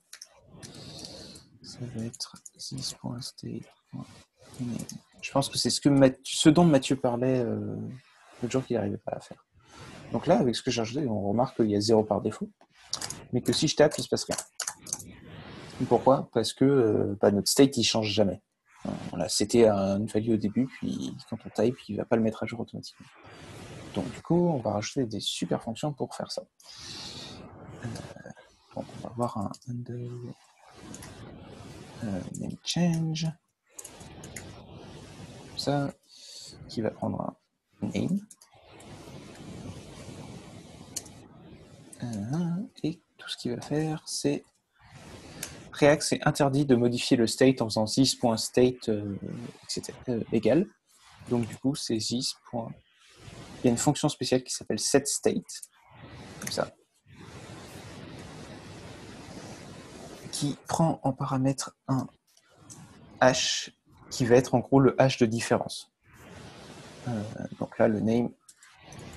ça va être this.state. Je pense que c'est ce dont Mathieu parlait l'autre jour qu'il n'arrivait pas à faire. Donc là, avec ce que j'ai ajouté, on remarque qu'il y a 0 par défaut, mais que si je tape, il ne se passe rien. Et pourquoi? Parce que notre state, il ne change jamais. Voilà, c'était une value au début, puis quand on type, il ne va pas le mettre à jour automatiquement. Donc du coup, on va rajouter des super fonctions pour faire ça. Donc on va avoir un under name change, ça, qui va prendre un name. Et tout ce qu'il va faire, c'est React, c'est interdit de modifier le state en faisant this.state etc. Égal. Donc du coup, c'est this. Il y a une fonction spéciale qui s'appelle setState, comme ça, qui prend en paramètre un hash qui va être en gros le hash de différence. Donc là, le name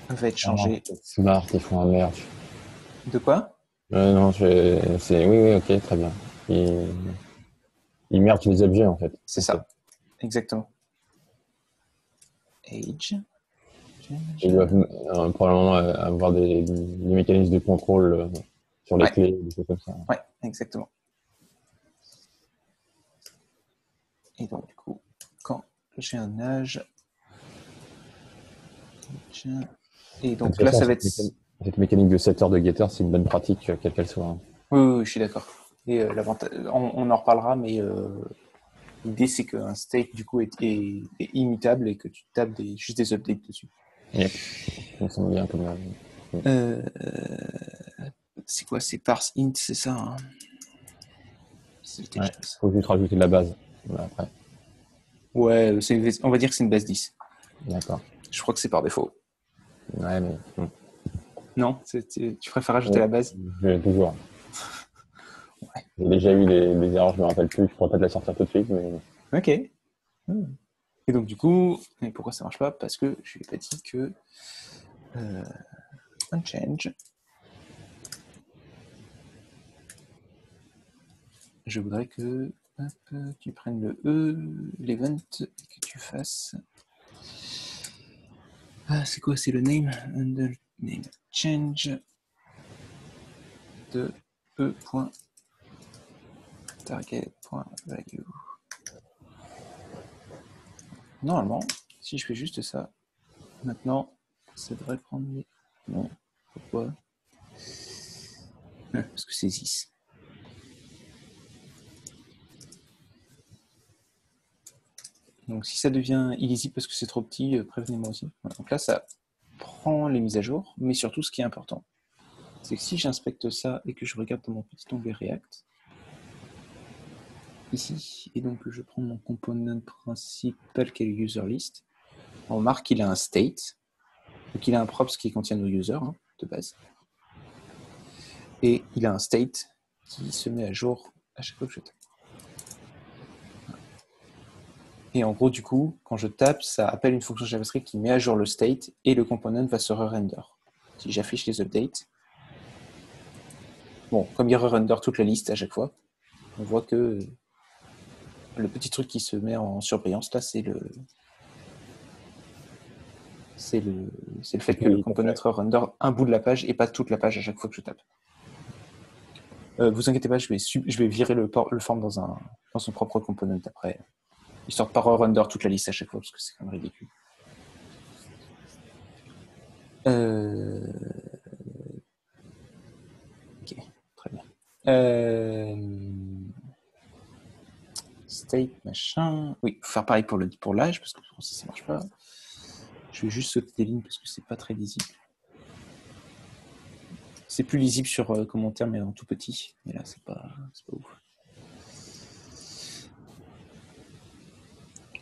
va être changé. Smart, ils font un merge. De quoi? Non, oui, ok, très bien. Ils mergent les objets en fait. C'est ça, exactement. Age. Ils doivent probablement avoir des mécanismes de contrôle sur les clés, des choses comme ça. Ouais, exactement. Et donc, du coup, quand j'ai un âge... Et donc là, ça va être... Cette mécanique de setter de getter, c'est une bonne pratique, quelle qu'elle soit. Oui, je suis d'accord. Et on en reparlera, mais l'idée c'est qu'un state du coup est immutable et que tu tapes juste des updates dessus. Yep. Ça me semble bien comme C'est quoi? C'est parse int, c'est ça hein ouais. Faut juste rajouter de la base après. Ouais, on va dire que c'est une base 10. D'accord. Je crois que c'est par défaut. Ouais, mais Non, tu préfères ajouter la base? Toujours. Ouais. J'ai déjà eu des erreurs, je me rappelle plus. Je pourrais pas te la sortir tout de suite, mais. Ok. Et donc du coup, et pourquoi ça marche pas? Parce que je lui ai pas dit que un change. Je voudrais que tu prennes le l'event et que tu fasses. Ah, c'est quoi? C'est le name under name change de e.target.value. Normalement, si je fais juste ça, maintenant, ça devrait prendre. Non, pourquoi? Parce que c'est 10. Donc si ça devient illisible parce que c'est trop petit, prévenez-moi aussi. Voilà. Donc là, ça prend les mises à jour, mais surtout ce qui est important, c'est que si j'inspecte ça et que je regarde dans mon petit onglet React, ici, et donc je prends mon component principal qui est le user list, on remarque qu'il a un state, donc il a un props qui contient nos users de base, et il a un state qui se met à jour à chaque fois que je tape. Et en gros, du coup, quand je tape, ça appelle une fonction JavaScript qui met à jour le state et le component va se re-render. Si j'affiche les updates, bon, comme il re-render toute la liste à chaque fois, on voit que le petit truc qui se met en surbrillance, là, c'est le fait que le component re-render un bout de la page et pas toute la page à chaque fois que je tape. Vous inquiétez pas, je vais virer le form dans son propre component après, histoire de pas re-render toute la liste à chaque fois, parce que c'est quand même ridicule. Ok, très bien. State, machin. Oui, faut faire pareil pour l'âge, parce que pour ça marche pas. Je vais juste sauter des lignes parce que c'est pas très lisible. C'est plus lisible sur commentaire, mais en tout petit. Et là, c'est pas ouf.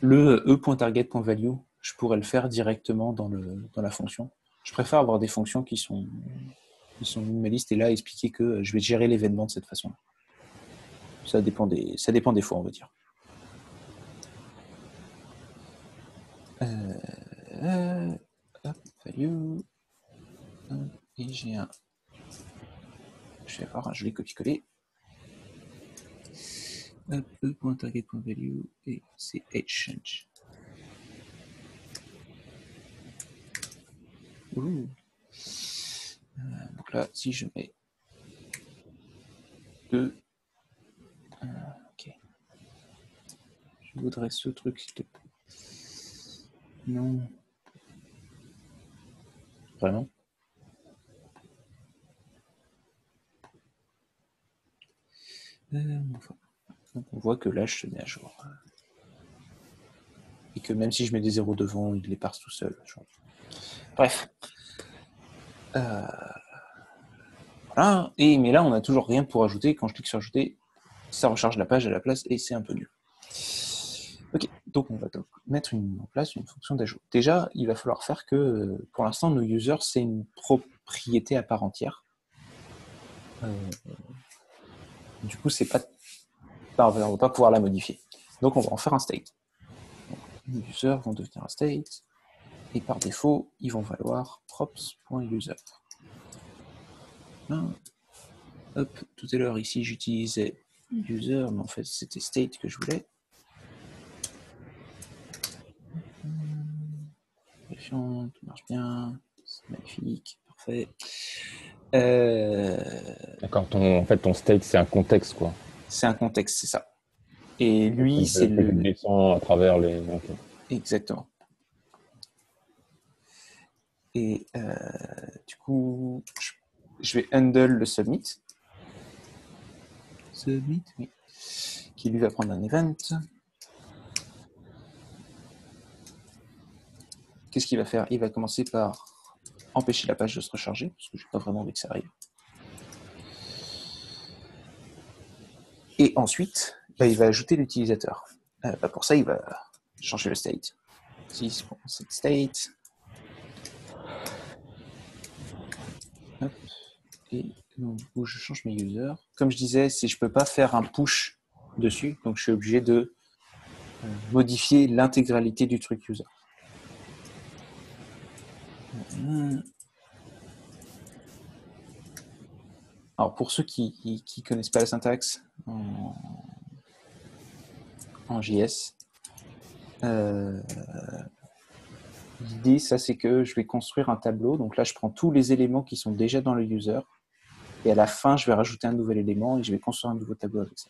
Le e.target.value, je pourrais le faire directement dans la fonction. Je préfère avoir des fonctions qui sont minimalistes et là expliquer que je vais gérer l'événement de cette façon-là. Ça dépend des fois, on va dire. Value. Et j'ai un. Je vais avoir un joli copier-coller. E.target.value et c'est change. Donc là, si je mets 2, ok. Je voudrais ce truc, s'il te plaît. Non. Vraiment? Donc on voit que l'âge se met à jour. Et que même si je mets des zéros devant, il les parse tout seul. Bref. Voilà. Mais là, on n'a toujours rien pour ajouter. Quand je clique sur ajouter, ça recharge la page à la place et c'est un peu nul. Ok, donc on va donc mettre en place une fonction d'ajout. Déjà, il va falloir faire que, pour l'instant, nos users, c'est une propriété à part entière. Du coup, on ne va pas pouvoir la modifier. Donc, on va en faire un state. Donc, les users vont devenir un state, et par défaut, ils vont valoir props.user. Hop, tout à l'heure, ici, j'utilisais user, mais en fait, c'était state que je voulais. Tout marche bien, c'est magnifique, parfait. D'accord, en fait, ton state, c'est un contexte, quoi. C'est un contexte, c'est ça. Et lui, c'est le... Tu descends à travers les... Okay. Exactement. Et du coup, je vais handle le submit. submit, oui. Qui lui va prendre un event. Qu'est-ce qu'il va faire? Il va commencer par empêcher la page de se recharger, parce que je n'ai pas vraiment envie que ça arrive. Et ensuite, il va ajouter l'utilisateur. Pour ça, il va changer le state. 6.set state. Hop. Et donc, du coup, je change mes users. Comme je disais, si je ne peux pas faire un push dessus, donc je suis obligé de modifier l'intégralité du truc user. Alors, pour ceux qui ne connaissent pas la syntaxe en JS, l'idée, ça, c'est que je vais construire un tableau. Donc là, je prends tous les éléments qui sont déjà dans le user. Et à la fin, je vais rajouter un nouvel élément et je vais construire un nouveau tableau avec ça.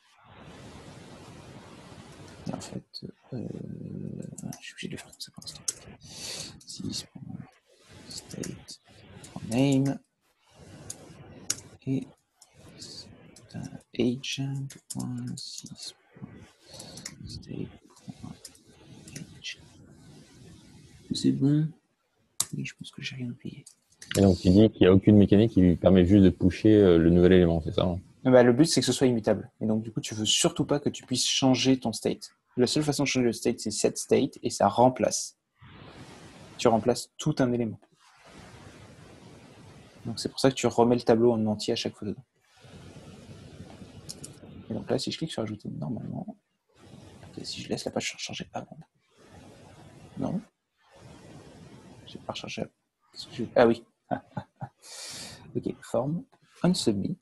Et en fait, je suis obligé de le faire comme ça pour l'instant. 6.state.name et agent.6.state.age. C'est bon? Oui, je pense que j'ai rien oublié. Et donc, tu dis qu'il n'y a aucune mécanique qui lui permet juste de pusher le nouvel élément, c'est ça, hein? Le but, c'est que ce soit immutable. Et donc, du coup, tu veux surtout pas que tu puisses changer ton state. La seule façon de changer le state, c'est set state et ça remplace. Tu remplaces tout un élément. Donc, c'est pour ça que tu remets le tableau en entier à chaque fois dedans. Et donc là, si je clique sur ajouter normalement, okay, si je laisse la page recharger avant. Non. J'ai pas rechargé. Ah oui. Ok, forme, unsubmit.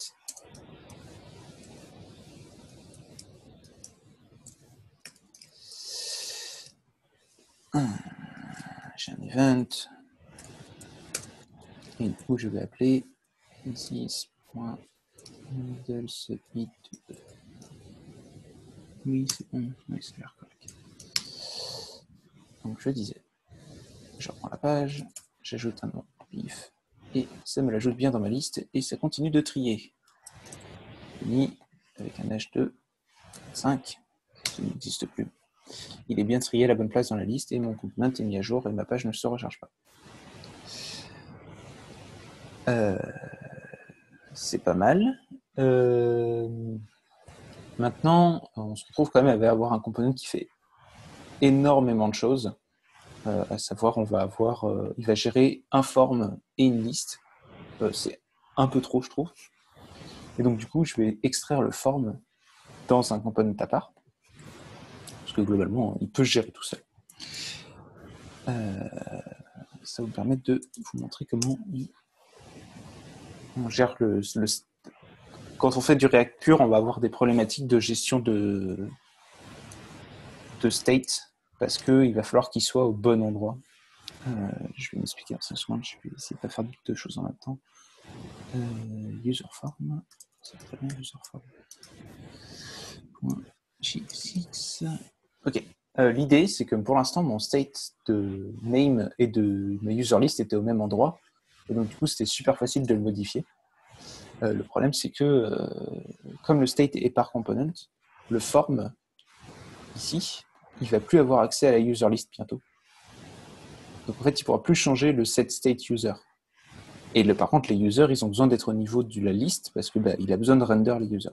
J'ai un event. Et du coup, je vais appeler this.middleSubmit. Oui, c'est bon. Oui, c'est l'air correct. Donc, je disais, je reprends la page, j'ajoute un nom if, et ça me l'ajoute bien dans ma liste, et ça continue de trier. Fini avec un h2, 5, qui n'existe plus. Il est bien trié à la bonne place dans la liste, et mon component est mis à jour, et ma page ne se recharge pas. C'est pas mal. Maintenant, on se retrouve quand même à avoir un component qui fait énormément de choses. À savoir, il va gérer un form et une liste. C'est un peu trop, je trouve. Et donc, du coup, je vais extraire le form dans un component à part. Parce que globalement, il peut se gérer tout seul. Ça va vous permettre de vous montrer comment on gère le. Quand on fait du React pur, on va avoir des problématiques de gestion de state, parce qu'il va falloir qu'il soit au bon endroit. Je vais m'expliquer en 5 secondes, je vais essayer de ne pas faire deux choses en même temps. User form, c'est très bien, user form. .j6. Ok. L'idée, c'est que pour l'instant, mon state de name et de ma user list étaient au même endroit. Et donc, du coup, c'était super facile de le modifier. Le problème, c'est que comme le state est par component, le form, ici, il ne va plus avoir accès à la user list bientôt. Donc, en fait, il ne pourra plus changer le set state user. Et par contre, les users, ils ont besoin d'être au niveau de la liste parce que il a besoin de render les users.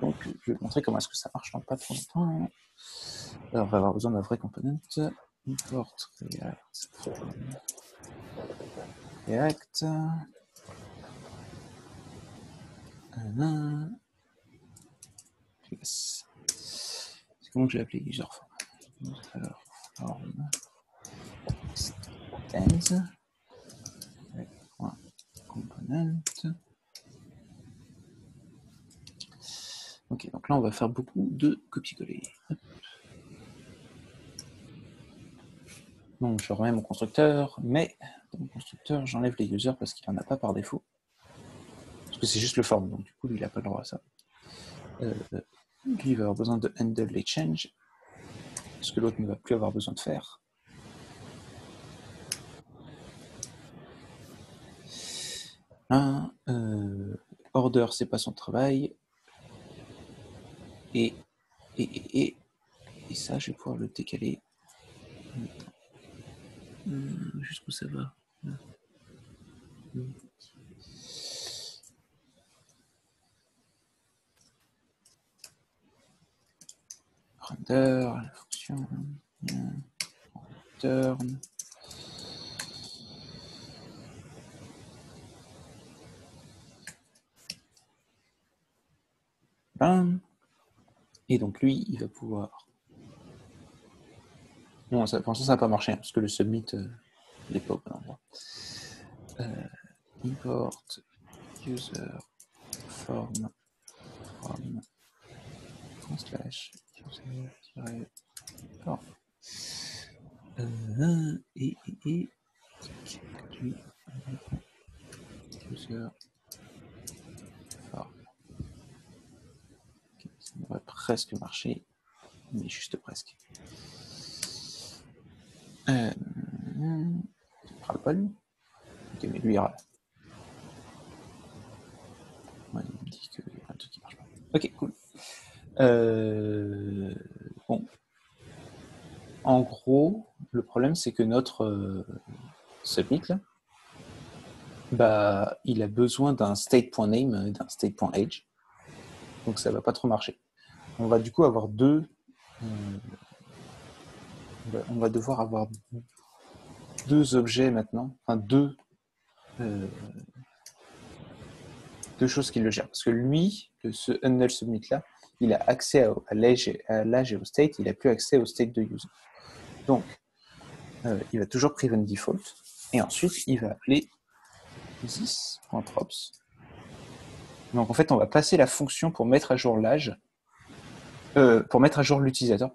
Donc, je vais vous montrer comment est-ce que ça marche dans pas trop longtemps. Alors, on va avoir besoin d'un vrai component. Import React. Yes. C'est comment que je l'ai appelé user form. Alors, form extends component. Ok, donc là on va faire beaucoup de copier-coller. Donc je remets mon constructeur, mais dans mon constructeur j'enlève les users parce qu'il n'en a pas par défaut. Parce que c'est juste le form, donc du coup lui il n'a pas le droit à ça. Lui il va avoir besoin de handle les change, ce que l'autre ne va plus avoir besoin de faire. Order, c'est pas son travail. Et ça, je vais pouvoir le décaler. Jusqu'où ça va? Render, la fonction. Turn. Bam. Et donc lui, il va pouvoir. Non, ça, pour l'instant, ça n'a pas marché, hein, parce que le submit n'est pas au bon endroit. Import user form from slash user-form. Et lui, user form. Okay, ça devrait presque marcher, mais juste presque. Il ne râle pas lui. Ok, mais lui il râle. Ouais, il me dit qu'il y a un truc qui marche pas. Ok, cool. Bon. En gros, le problème c'est que notre submit là, bah, il a besoin d'un state.name et d'un state.age. Donc ça va pas trop marcher. On va du coup avoir deux. On va devoir avoir deux objets maintenant, enfin deux choses qui le gèrent. Parce que lui, ce unnull submit là, il a accès à l'âge et au state, il n'a plus accès au state de user. Donc, il va toujours prevent default, et ensuite il va appeler this.props. Donc en fait, on va passer la fonction pour mettre à jour l'âge, pour mettre à jour l'utilisateur,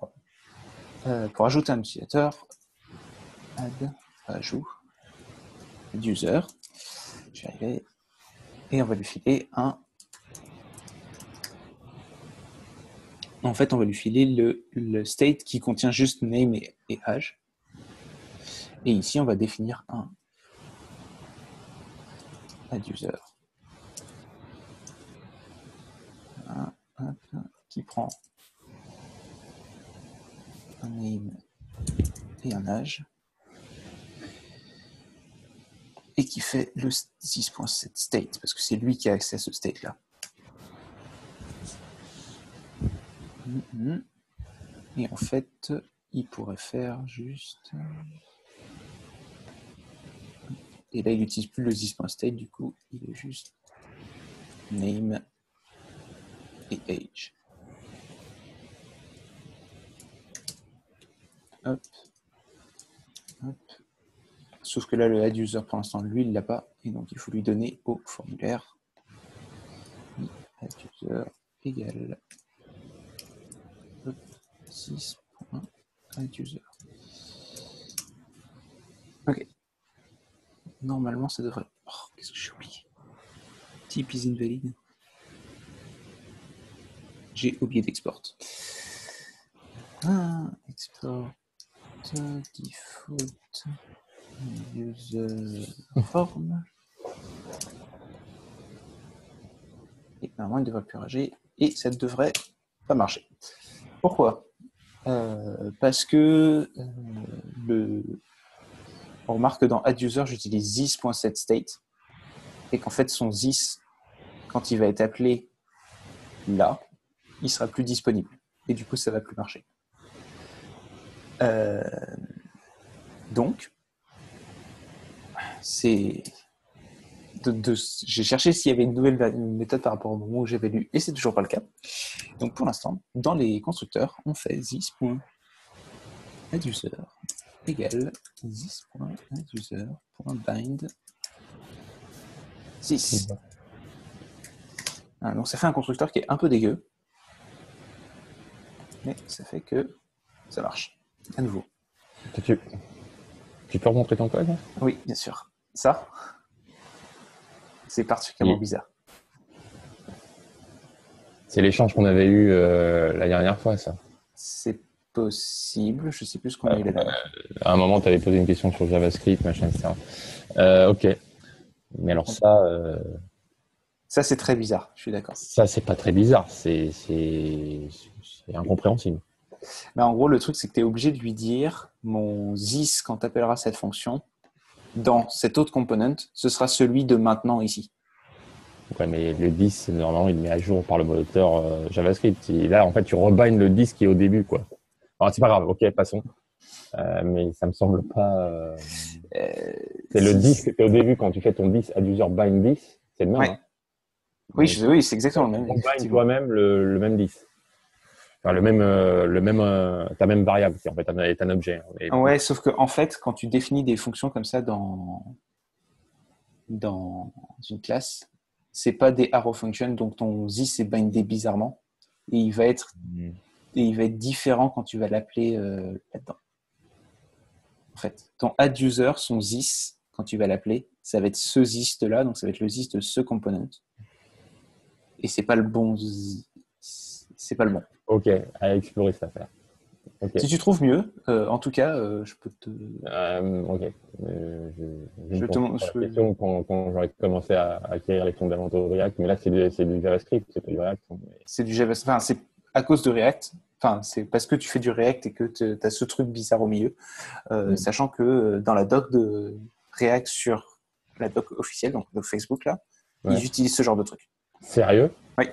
pour ajouter un utilisateur, add, ajout, user, je vais arriver, et on va lui filer un. En fait, on va lui filer le state qui contient juste name et age. Et ici, on va définir un add user qui prend un name et un âge et qui fait le 6.7 state parce que c'est lui qui a accès à ce state là. Et en fait, il pourrait faire juste. Et là, il n'utilise plus le this.state, du coup, il est juste name et age. Hop. Hop. Sauf que là, le add user, pour l'instant, lui, il ne l'a pas. Et donc, il faut lui donner au formulaire add user égale 6.add user. Ok. Normalement, ça devrait. Oh, qu'est-ce que j'ai oublié? Type is invalid. J'ai oublié d'export. Export default user form. Et normalement, il devrait purger et ça ne devrait pas marcher. Pourquoi? Parce que on remarque que dans add_user, j'utilise this.setState et qu'en fait, son this, quand il va être appelé là, il sera plus disponible. Et du coup, ça ne va plus marcher. Donc, c'est... j'ai cherché s'il y avait une nouvelle méthode par rapport au moment où j'avais lu, et c'est toujours pas le cas. Donc pour l'instant, dans les constructeurs, on fait this.add_user égale this.add_user.bind 6. Donc ça fait un constructeur qui est un peu dégueu, mais ça fait que ça marche. À nouveau. Tu peux remontrer ton code? Oui, bien sûr. Ça, c'est particulièrement bizarre. C'est l'échange qu'on avait eu la dernière fois, ça. C'est possible, je ne sais plus ce qu'on a eu là. À un moment, tu avais posé une question sur JavaScript, machin, etc. Ok. Mais alors ça... Ça, c'est très bizarre, je suis d'accord. Ça, c'est pas très bizarre, c'est incompréhensible. Mais en gros, le truc, c'est que tu es obligé de lui dire mon this, quand tu appelleras cette fonction, dans cet autre component, ce sera celui de maintenant ici. Ouais, mais le 10, normalement, il met à jour par le moteur JavaScript. Et là, en fait, tu rebinds le 10 qui est au début, quoi. Alors, c'est pas grave, ok, passons. Mais ça me semble pas. C'est le 10 que tu au début quand tu fais ton 10 add user bind 10, c'est le même. Ouais. Hein. Oui, Donc, oui, c'est exactement le même. tu rebinds effectivement. toi-même le même 10. Enfin, ta même variable, qui en fait est un objet. Hein. Mais, Ouais, sauf que en fait, quand tu définis des fonctions comme ça dans une classe, c'est pas des arrow functions, donc ton this est bindé bizarrement et il va être différent quand tu vas l'appeler là-dedans. En fait, ton add user, son this, quand tu vas l'appeler, ça va être ce this de là, donc ça va être le this de ce component. Et c'est pas le bon. C'est pas le bon. Ok, à explorer cette affaire. Okay. Si tu trouves mieux, en tout cas, je peux te. Ok. Je te question quand j'aurais commencé à acquérir les fondamentaux de React, mais là c'est du JavaScript, c'est pas du React. Mais... C'est du JavaScript. Enfin, c'est à cause de React. Enfin, c'est parce que tu fais du React et que tu as ce truc bizarre au milieu. Sachant que dans la doc de React sur la doc officielle, donc doc Facebook là, ils utilisent ce genre de truc. Sérieux? Oui.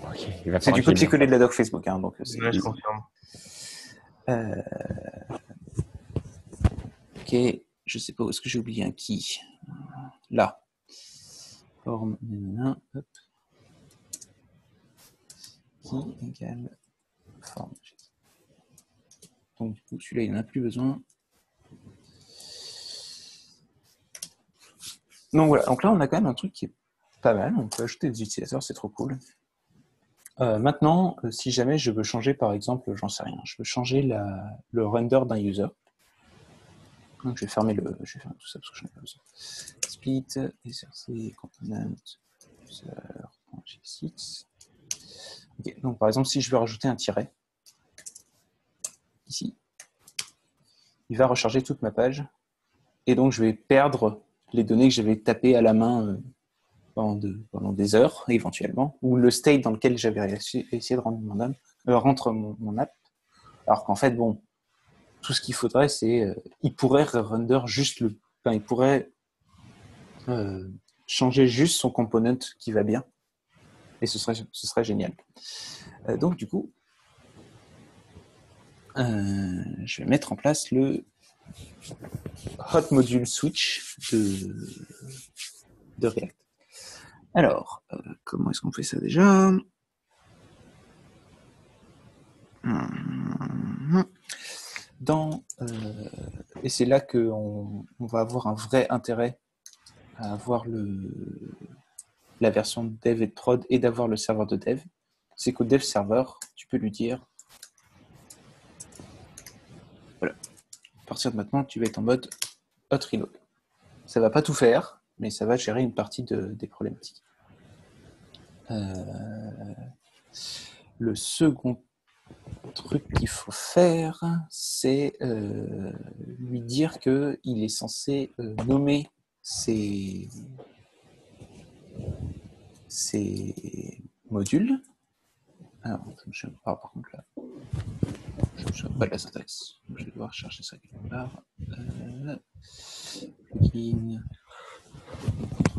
Okay. C'est du copier-coller de la doc Facebook, hein, donc. Ouais, je confirme. Ok, je sais pas où est-ce que j'ai oublié un key. Là. Forme, hop. Key égale forme. Donc du coup, celui-là, il n'en a plus besoin. Donc voilà, donc là, on a quand même un truc qui est pas mal. On peut ajouter des utilisateurs, c'est trop cool. Maintenant, si jamais je veux changer, par exemple, j'en sais rien, je veux changer le render d'un user. Donc je vais fermer tout ça parce que je n'ai pas besoin. Split, src, component, user.g6. Okay, donc par exemple, si je veux rajouter un tiret, ici, il va recharger toute ma page, et donc je vais perdre les données que j'avais tapées à la main pendant des heures, éventuellement, ou le state dans lequel j'avais essayé de rendre rentre mon app, alors qu'en fait, bon, tout ce qu'il faudrait, c'est il pourrait render juste il pourrait changer juste son component qui va bien, et ce serait génial. Donc du coup, je vais mettre en place le hot module switch de React. Alors, comment est-ce qu'on fait ça déjà? Et c'est là qu'on va avoir un vrai intérêt à avoir la version de dev et de prod et d'avoir le serveur de dev. C'est qu'au dev serveur, tu peux lui dire voilà, à partir de maintenant, tu vas être en mode hot reload. Ça va pas tout faire, mais ça va gérer une partie des problématiques. Le second truc qu'il faut faire, c'est lui dire qu'il est censé nommer ses modules. Alors, par contre là, je ne sais pas de la syntaxe. Je vais devoir chercher ça quelque part. Plugin,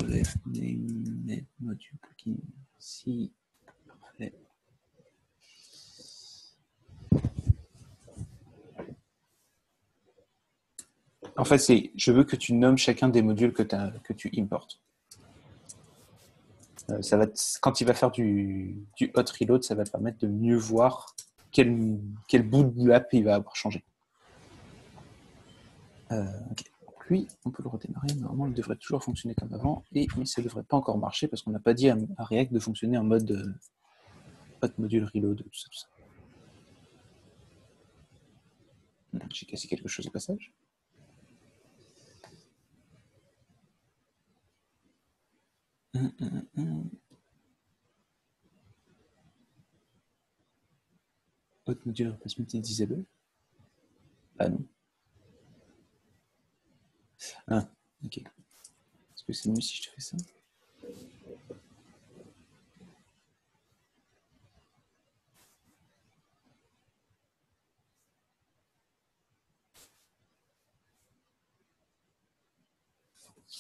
CTRL F, name, module, plugin, ici, parfait. En fait, je veux que tu nommes chacun des modules que tu importes. Quand il va faire du hot reload, ça va te permettre de mieux voir quel bout de l'app il va avoir changé. Okay. Donc lui, on peut le redémarrer. Normalement, il devrait toujours fonctionner comme avant, mais ça ne devrait pas encore marcher parce qu'on n'a pas dit à React de fonctionner en mode hot module reload, tout ça. J'ai cassé quelque chose au passage. Hot module replacement disable. Ah non. Ah, ok. Est-ce que c'est mieux si je te fais ça?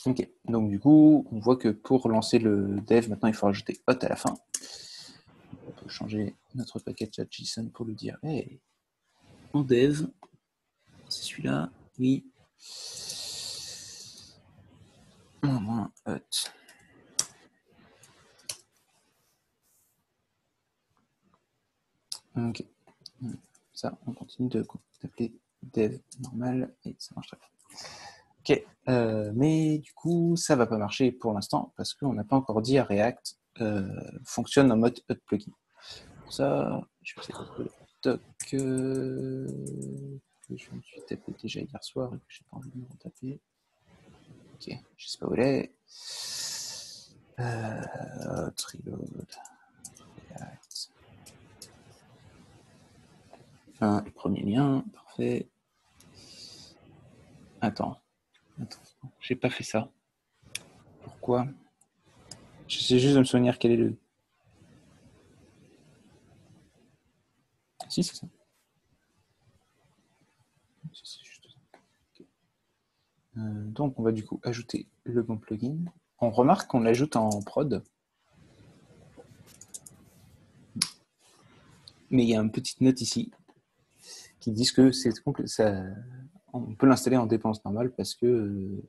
Ok, donc du coup, on voit que pour lancer le dev, maintenant il faut rajouter hot à la fin. On peut changer notre package JSON pour lui dire hey, en dev, c'est celui-là, oui. Moins hot. Ok, ça, on continue d'appeler dev normal et ça marche très bien. Ok, mais du coup, ça va pas marcher pour l'instant parce qu'on n'a pas encore dit à React fonctionne en mode hot plugin. Pour ça, je vais essayer de trouver le doc que je me suis tapé déjà hier soir et que j'ai pas envie de me retaper. Ok, je sais pas où elle est. Reload. React. Premier lien, parfait. Attends, j'ai pas fait ça. Pourquoi? J'essaie juste de me souvenir quel est le... Si, c'est ça. C'est juste ça. Okay. Donc, on va du coup ajouter le bon plugin. On remarque qu'on l'ajoute en prod. Mais il y a une petite note ici qui dit que on peut l'installer en dépense normale parce que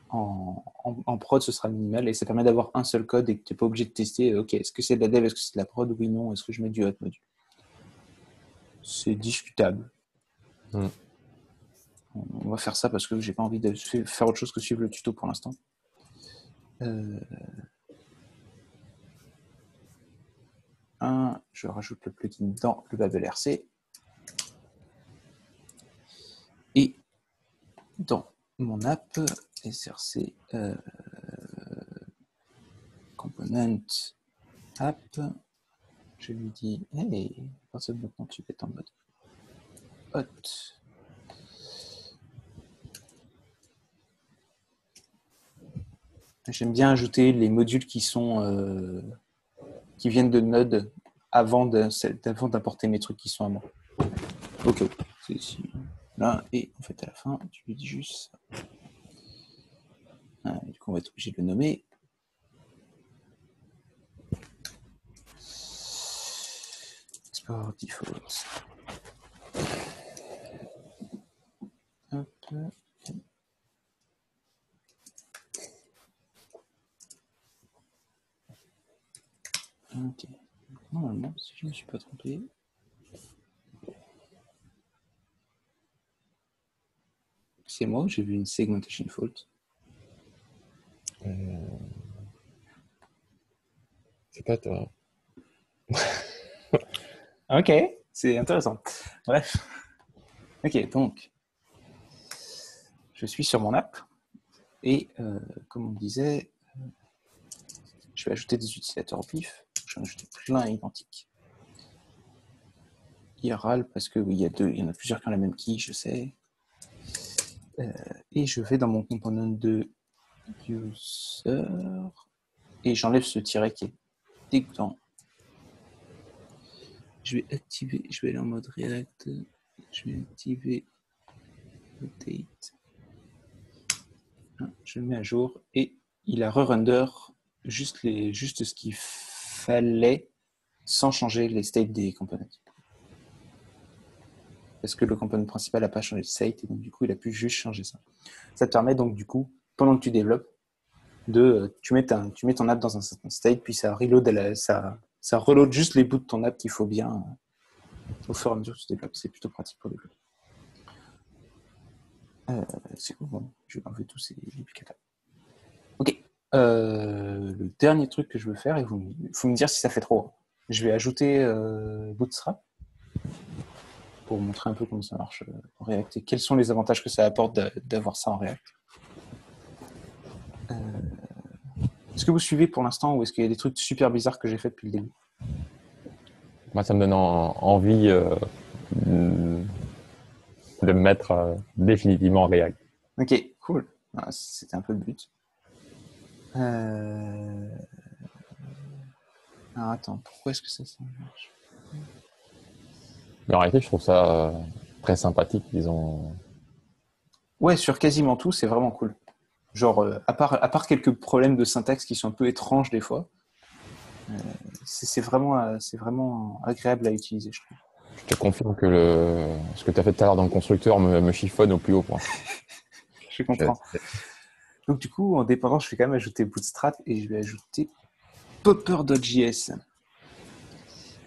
en prod, ce sera minimal et ça permet d'avoir un seul code et que tu n'es pas obligé de tester, ok, est-ce que c'est de la dev, est-ce que c'est de la prod, oui, non, est-ce que je mets du hot module. C'est discutable. On va faire ça parce que j'ai pas envie de faire autre chose que suivre le tuto pour l'instant. Je rajoute le plugin dans le Babel RC. Et dans mon app, src component app, je lui dis hey, à partir de maintenant tu vas être en mode hot. J'aime bien ajouter les modules qui viennent de Node avant d'apporter mes trucs qui sont à moi. Ok, c'est ici. Là, et en fait à la fin, tu lui dis juste ça. Du coup, on va être obligé de le nommer. Export default. Hop. Ok. Normalement, si je ne me suis pas trompé. C'est moi ou j'ai vu une segmentation fault? C'est pas toi. Ok, c'est intéressant. Bref. Ok, donc, je suis sur mon app et comme on disait, je vais ajouter des utilisateurs au pif. Je vais en ajouter plein identiques. IRL parce que oui, il y en a plusieurs qui ont la même key, je sais. Et je vais dans mon component de user et j'enlève ce tiret qui est dégoûtant. Je vais aller en mode React, je vais activer update. Je le mets à jour et il a re-render juste ce qu'il fallait sans changer les states des components. Parce que le component principal n'a pas changé de state et donc du coup il a pu juste changer ça. Ça te permet donc du coup, pendant que tu développes, tu mets ton app dans un certain state, puis ça reload, ça reload juste les bouts de ton app qu'il faut bien au fur et à mesure que tu développes. C'est plutôt pratique pour développer. C'est cool, bon, je vais enlever tous ces duplicata. Ok. Le dernier truc que je veux faire, il faut me dire si ça fait trop. Je vais ajouter Bootstrap pour montrer un peu comment ça marche en React et quels sont les avantages que ça apporte d'avoir ça en React. Est-ce que vous suivez pour l'instant ou est-ce qu'il y a des trucs super bizarres que j'ai fait depuis le début? Moi, ça me donne envie de me mettre définitivement en React. Ok, cool. C'était un peu le but. Alors attends, pourquoi est-ce que ça marche? Mais en réalité, je trouve ça très sympathique. Ils ont Ouais, sur quasiment tout, c'est vraiment cool. Genre, à part quelques problèmes de syntaxe qui sont un peu étranges des fois, c'est vraiment agréable à utiliser, je trouve. Je te confirme que ce que tu as fait tout à l'heure dans le constructeur me chiffonne au plus haut point. Je comprends. Donc, du coup, en dépendant, je vais quand même ajouter Bootstrap et je vais ajouter Popper.js.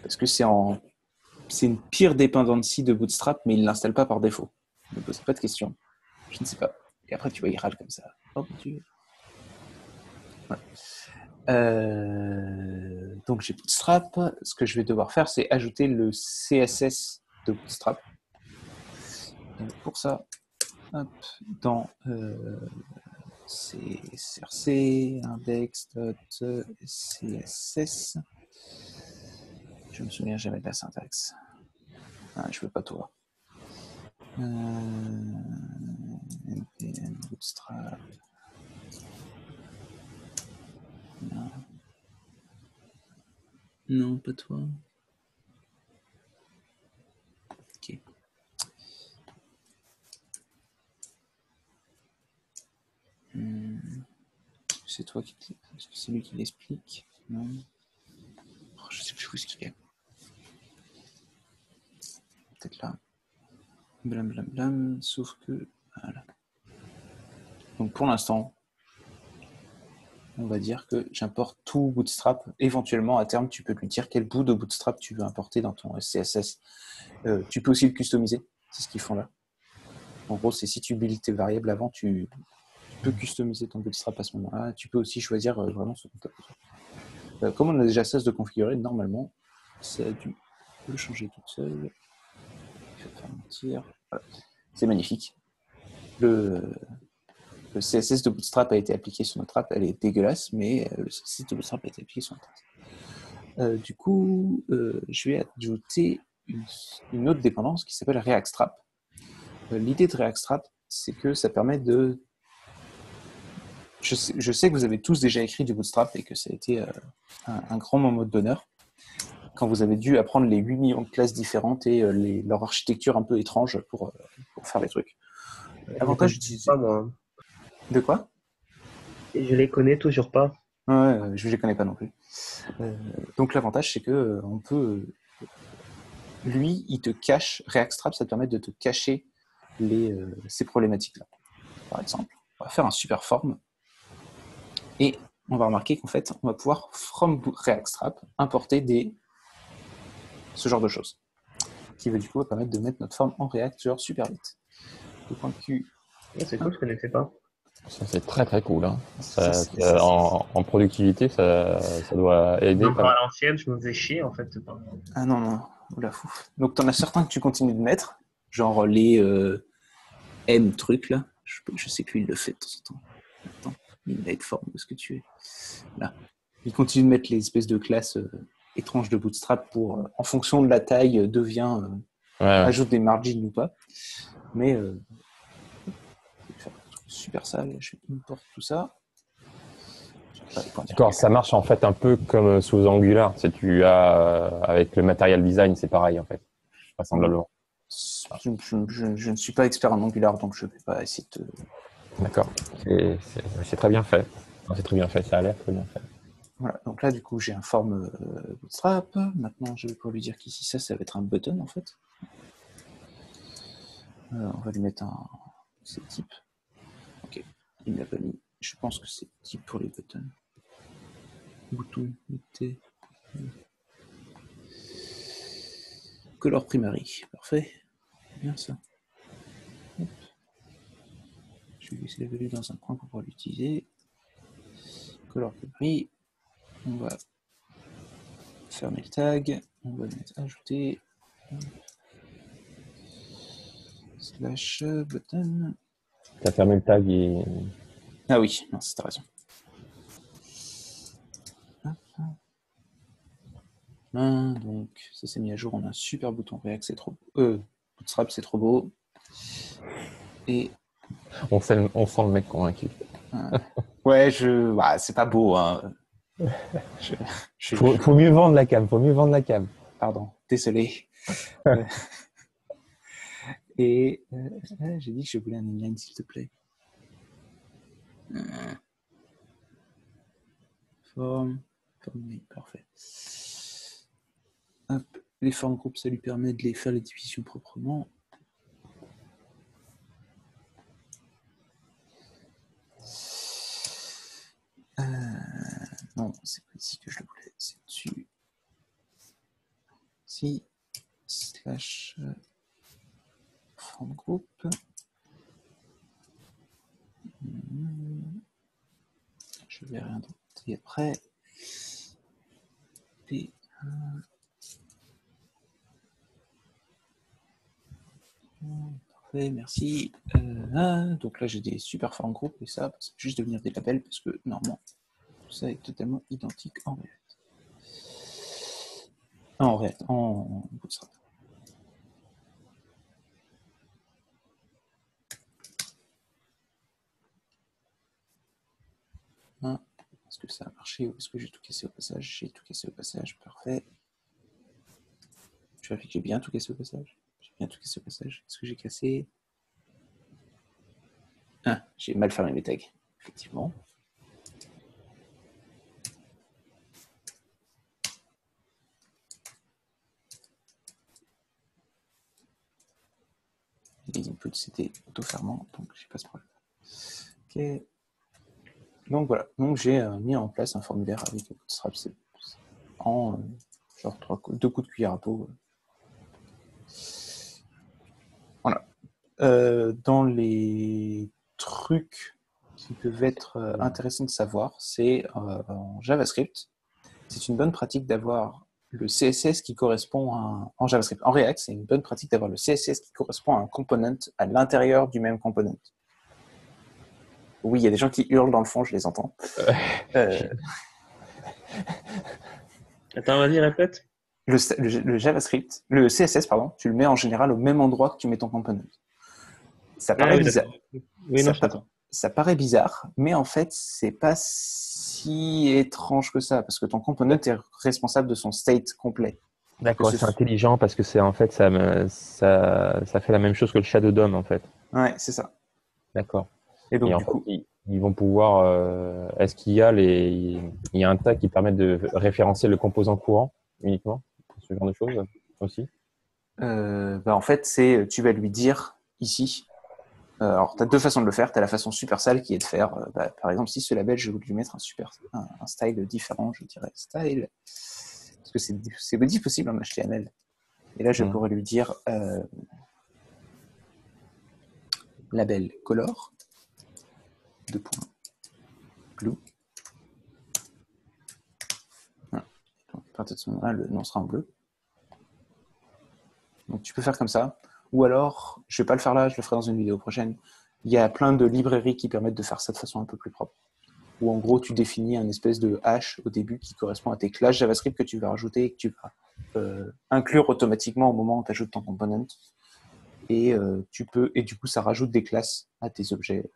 Parce que c'est une pire dependency de Bootstrap, mais il ne l'installe pas par défaut. Ne me pose pas de questions. Je ne sais pas. Et après, tu vois, il râle comme ça. Oh mon Dieu. Ouais. Donc, j'ai Bootstrap. Ce que je vais devoir faire, c'est ajouter le CSS de Bootstrap. Et pour ça, hop, dans src index.css. Je me souviens jamais de la syntaxe. Ah, je veux pas tout voir. npm bootstrap. Non, pas toi. Ok. C'est toi qui... Est-ce que c'est lui qui l'explique? Non. Oh, je sais plus où est-ce qu'il est. Peut-être là. Blam blam blam. Sauf que... Voilà. Donc pour l'instant, on va dire que j'importe tout Bootstrap. Éventuellement, à terme, tu peux lui dire quel bout de Bootstrap tu veux importer dans ton CSS. Tu peux aussi le customiser. C'est ce qu'ils font là. En gros, c'est si tu builds tes variables avant, tu peux customiser ton Bootstrap à ce moment-là. Tu peux aussi choisir vraiment ce que tu as besoin. Comme on a déjà ça de configurer, normalement, ça a dû le changer toute seule. Je vais faire mentir. Voilà. C'est magnifique. Le CSS de Bootstrap a été appliqué sur notre app. Elle est dégueulasse, mais le CSS de Bootstrap a été appliqué sur notre app. Du coup, je vais ajouter une autre dépendance qui s'appelle Reactstrap. L'idée de Reactstrap, c'est que ça permet de... Je sais que vous avez tous déjà écrit du Bootstrap et que ça a été un grand moment d'honneur quand vous avez dû apprendre les 8 millions de classes différentes et leur architecture un peu étrange pour faire les trucs. Avantage d'utiliser... Pas moi. De quoi? Et je les connais toujours pas. Ouais, je ne les connais pas non plus. Donc l'avantage, c'est que on peut... lui, il te cache... Reactstrap, ça te permet de te cacher ces problématiques-là. Par exemple, on va faire un super form et on va remarquer qu'en fait, on va pouvoir, from Reactstrap, importer ce genre de choses. Qui va du coup permettre de mettre notre forme en React genre super vite. Le point Q. C'est cool, je connaissais pas. Ça, c'est très très cool. Hein. En productivité, ça doit aider. Non, à l'ancienne, je me faisais chier en fait. Ah non, oula fou. Donc t'en as certains que tu continues de mettre, genre les M trucs là. Je sais qu'il le fait de temps en temps. Attends, il va être forme de ce que tu es. Là. Il continue de mettre les espèces de classes étranges de Bootstrap pour, en fonction de la taille, ajoute des margins ou pas. Mais super sale, je importe tout ça. D'accord, ça marche en fait un peu comme sous Angular. Si tu as avec le material design, c'est pareil en fait, vraisemblablement. Je ne suis pas expert en Angular, donc je ne vais pas essayer de... D'accord, c'est très bien fait. C'est très bien fait, ça a l'air très bien fait. Voilà, donc là du coup j'ai un form Bootstrap. Maintenant je vais pouvoir lui dire qu'ici ça va être un button en fait. On va lui mettre c'est type. Ok, il ne l'a pas mis. Je pense que c'est type pour les buttons. Bouton, T. Color primary, parfait. Bien ça. Hop. Je vais laisser la value dans un coin pour pouvoir l'utiliser. Color primary. On va fermer le tag. On va mettre ajouter. Slash button. Tu as fermé le tag et... Ah oui, non, t'as raison. Donc, ça s'est mis à jour. On a un super bouton React, c'est trop beau. Bootstrap, c'est trop beau. Et... On sent le mec convaincu. Ouais, c'est pas beau. Hein. Faut mieux vendre la cam. Pardon, désolé. Et j'ai dit que je voulais un inline, s'il te plaît. Forme, oui, parfait. Hop, les formes groupes, ça lui permet de les faire les divisions proprement. Non, c'est pas ici que je le voulais, c'est dessus. Si, slash forme groupe. Je vais rien d'autre. Et après, et, parfait, merci. Donc là, j'ai des super formes groupes et ça va juste devenir des labels parce que normalement, tout ça est totalement identique en React. En React, en Bootstrap. Est-ce que ça a marché ou est-ce que j'ai tout cassé au passage? J'ai tout cassé au passage, parfait. Je vérifie que j'ai bien tout cassé au passage. J'ai bien tout cassé au passage. Est-ce que j'ai cassé? Ah, j'ai mal fermé mes tags, effectivement. Les inputs, c'était auto-fermant, donc j'ai pas ce problème. Ok. Donc voilà, donc j'ai mis en place un formulaire avec Bootstrap en genre 2 coups de cuillère à peau. Voilà. Dans les trucs qui peuvent être intéressants de savoir, c'est en JavaScript, c'est une bonne pratique d'avoir le CSS qui correspond en JavaScript. En React, c'est une bonne pratique d'avoir le CSS qui correspond à un component à l'intérieur du même component. Oui, il y a des gens qui hurlent dans le fond, je les entends. Attends, vas-y, répète. Le JavaScript, le CSS, pardon, tu le mets en général au même endroit que tu mets ton component. Ça paraît bizarre. Oui, non, je t'entends. Ça paraît bizarre, mais en fait, c'est pas si étrange que ça, parce que ton component est responsable de son state complet. D'accord, c'est intelligent parce que c'est en fait ça fait la même chose que le Shadow DOM en fait. Ouais, c'est ça. D'accord. Et donc en du fait, coup, ils vont pouvoir. Est-ce qu'il y a un tag qui permet de référencer le composant courant uniquement pour ce genre de choses aussi? en fait, tu vas lui dire ici. Alors, tu as 2 façons de le faire. Tu as la façon super sale qui est de faire, par exemple, si ce label, je veux lui mettre un style différent, je dirais style, parce que c'est possible en HTML. Et là, je pourrais lui dire label color, 2 points, blue. Voilà. Donc, à partir de ce moment-là, le nom sera en bleu. Donc, tu peux faire comme ça. Ou alors, je ne vais pas le faire là, je le ferai dans une vidéo prochaine. Il y a plein de librairies qui permettent de faire ça de façon un peu plus propre. Où en gros, tu définis un espèce de hash au début qui correspond à tes classes JavaScript que tu vas rajouter et que tu vas inclure automatiquement au moment où tu ajoutes ton component. Et du coup, ça rajoute des classes à tes objets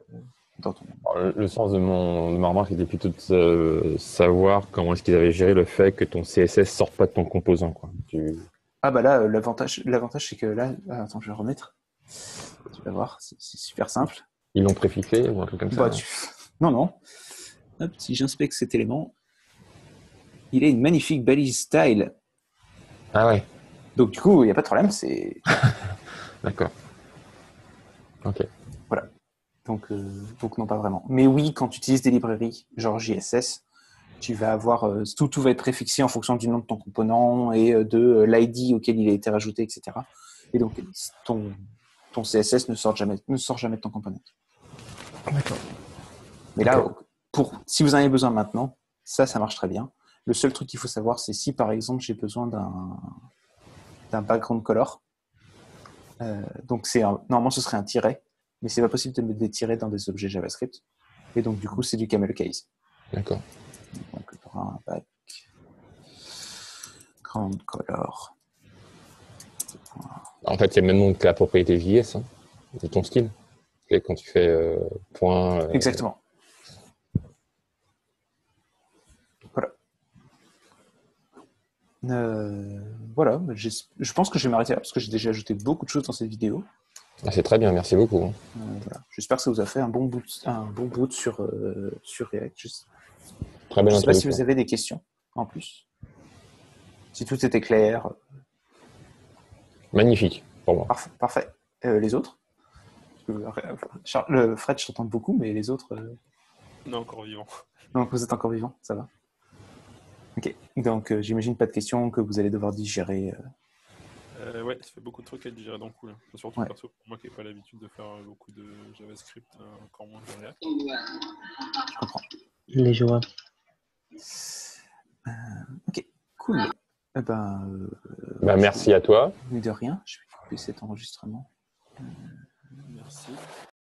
dans ton. Alors, le sens de ma remarque était plutôt de savoir comment est-ce qu'ils avaient géré le fait que ton CSS sorte pas de ton composant, quoi. Ah bah là, l'avantage c'est que là, attends, je vais remettre. Tu vas voir, c'est super simple. Ils l'ont préfixé ou un truc comme ça? Non. Hop, si j'inspecte cet élément, il a une magnifique balise style. Ah ouais. Donc du coup, il n'y a pas de problème, c'est. D'accord. Ok. Voilà. Donc non, pas vraiment. Mais oui, quand tu utilises des librairies, genre JSS, tu vas avoir tout va être préfixé en fonction du nom de ton component et de l'ID auquel il a été rajouté, etc. Et donc ton CSS ne sort jamais de ton component. D'accord. Mais là, si vous en avez besoin maintenant, ça marche très bien. Le seul truc qu'il faut savoir, c'est si par exemple j'ai besoin d'un background color. Donc normalement ce serait un tiret, mais c'est pas possible de mettre des tirets dans des objets JavaScript. Et donc du coup c'est du camel case. D'accord. Donc il y aura un background color. En fait, il y a le même nom que la propriété JS, de ton style. Et quand tu fais point. Exactement. Voilà, je pense que je vais m'arrêter là parce que j'ai déjà ajouté beaucoup de choses dans cette vidéo. Ah, c'est très bien, merci beaucoup. Voilà. J'espère que ça vous a fait un bon bout sur React. Je Très ne belle sais pas si introduction. vous avez des questions en plus. Si tout était clair. Magnifique pour moi. Parfait. Les autres? Fred, je t'entends beaucoup, mais les autres... Non, encore vivant. Donc vous êtes encore vivant, ça va. Ok, donc j'imagine pas de questions que vous allez devoir digérer. Ouais, ça fait beaucoup de trucs à digérer d'un coup. Là. Surtout Ouais. perso, pour moi qui n'ai pas l'habitude de faire beaucoup de JavaScript, encore moins de React. Je comprends. Les joueurs. Ok, cool. Merci à toi. Mais de rien, je vais couper cet enregistrement. Merci.